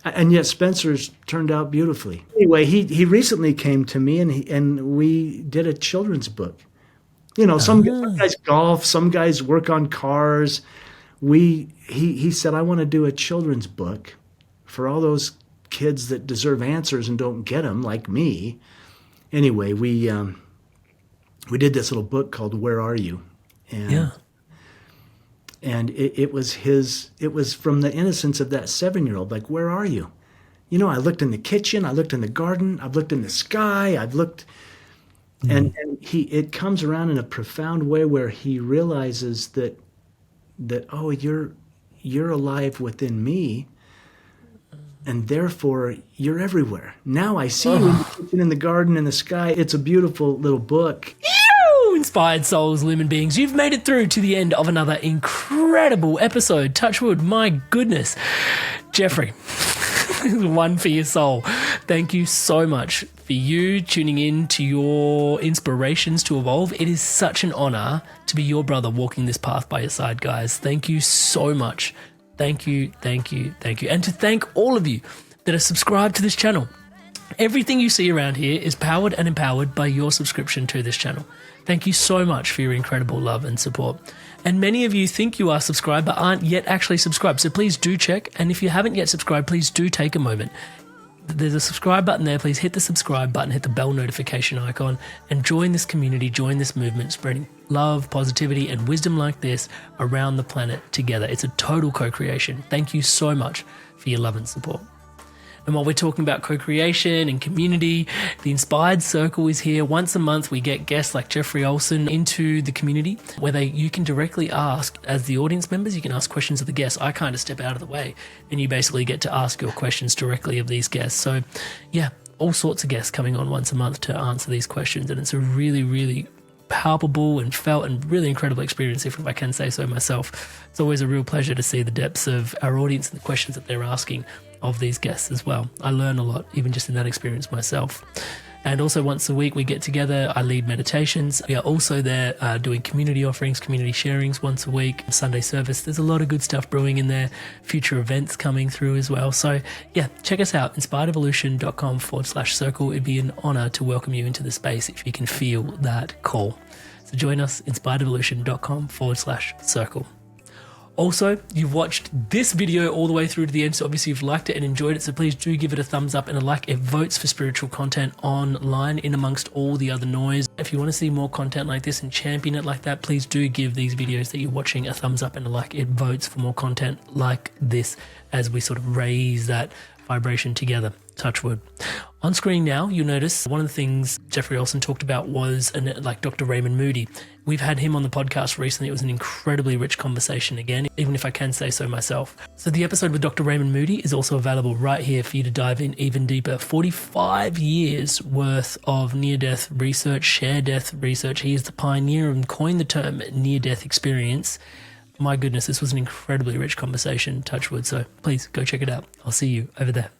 yet Spencer's turned out beautifully. Anyway, he recently came to me, and we did a children's book. You know, some guys golf, some guys work on cars. He said, I want to do a children's book for all those kids that deserve answers and don't get them, like me. Anyway, we did this little book called Where Are You? And it was from the innocence of that 7-year-old, like, where are you? You know, I looked in the kitchen, I looked in the garden, I've looked in the sky, I've looked, and it comes around in a profound way where he realizes that oh, you're alive within me, and therefore you're everywhere. Now I see you in the kitchen, in the garden, in the sky. It's a beautiful little book. Inspired souls, lumen beings, you've made it through to the end of another incredible episode. Touch wood, my goodness. Jeffrey, one for your soul. Thank you so much for you tuning in to your inspirations to evolve. It is such an honor to be your brother walking this path by your side, guys. Thank you so much. Thank you, thank you, thank you. And to thank all of you that are subscribed to this channel. Everything you see around here is powered and empowered by your subscription to this channel. Thank you so much for your incredible love and support. And many of you think you are subscribed but aren't yet actually subscribed. So please do check. And if you haven't yet subscribed, please do take a moment. There's a subscribe button there. Please hit the subscribe button, hit the bell notification icon, and join this community, join this movement, spreading love, positivity, and wisdom like this around the planet together. It's a total co-creation. Thank you so much for your love and support. And while we're talking about co-creation and community, the Inspired Circle is here. Once a month, we get guests like Jeffery Olsen into the community where you can directly ask, as the audience members, you can ask questions of the guests. I kind of step out of the way and you basically get to ask your questions directly of these guests. So yeah, all sorts of guests coming on once a month to answer these questions. And it's a really, really palpable and felt and really incredible experience, if I can say so myself. It's always a real pleasure to see the depths of our audience and the questions that they're asking of these guests as well. I learn a lot, even just in that experience myself. And also once a week we get together, I lead meditations. We are also there doing community offerings, community sharings once a week, Sunday service. There's a lot of good stuff brewing in there, future events coming through as well. So yeah, check us out, inspiredevolution.com/circle. It'd be an honor to welcome you into the space if you can feel that call. So join us, inspiredevolution.com/circle. Also, you've watched this video all the way through to the end, so obviously you've liked it and enjoyed it, so please do give it a thumbs up and a like. It votes for spiritual content online in amongst all the other noise. If you want to see more content like this and champion it like that, please do give these videos that you're watching a thumbs up and a like. It votes for more content like this as we sort of raise that vibration together. Touch wood. On screen now, you'll notice one of the things Jeffery Olsen talked about was like Dr. Raymond Moody. We've had him on the podcast recently. It was an incredibly rich conversation again, even if I can say so myself. So the episode with Dr. Raymond Moody is also available right here for you to dive in even deeper. 45 years worth of near-death research, share-death research. He is the pioneer and coined the term near-death experience. My goodness, this was an incredibly rich conversation, touch wood. So please go check it out. I'll see you over there.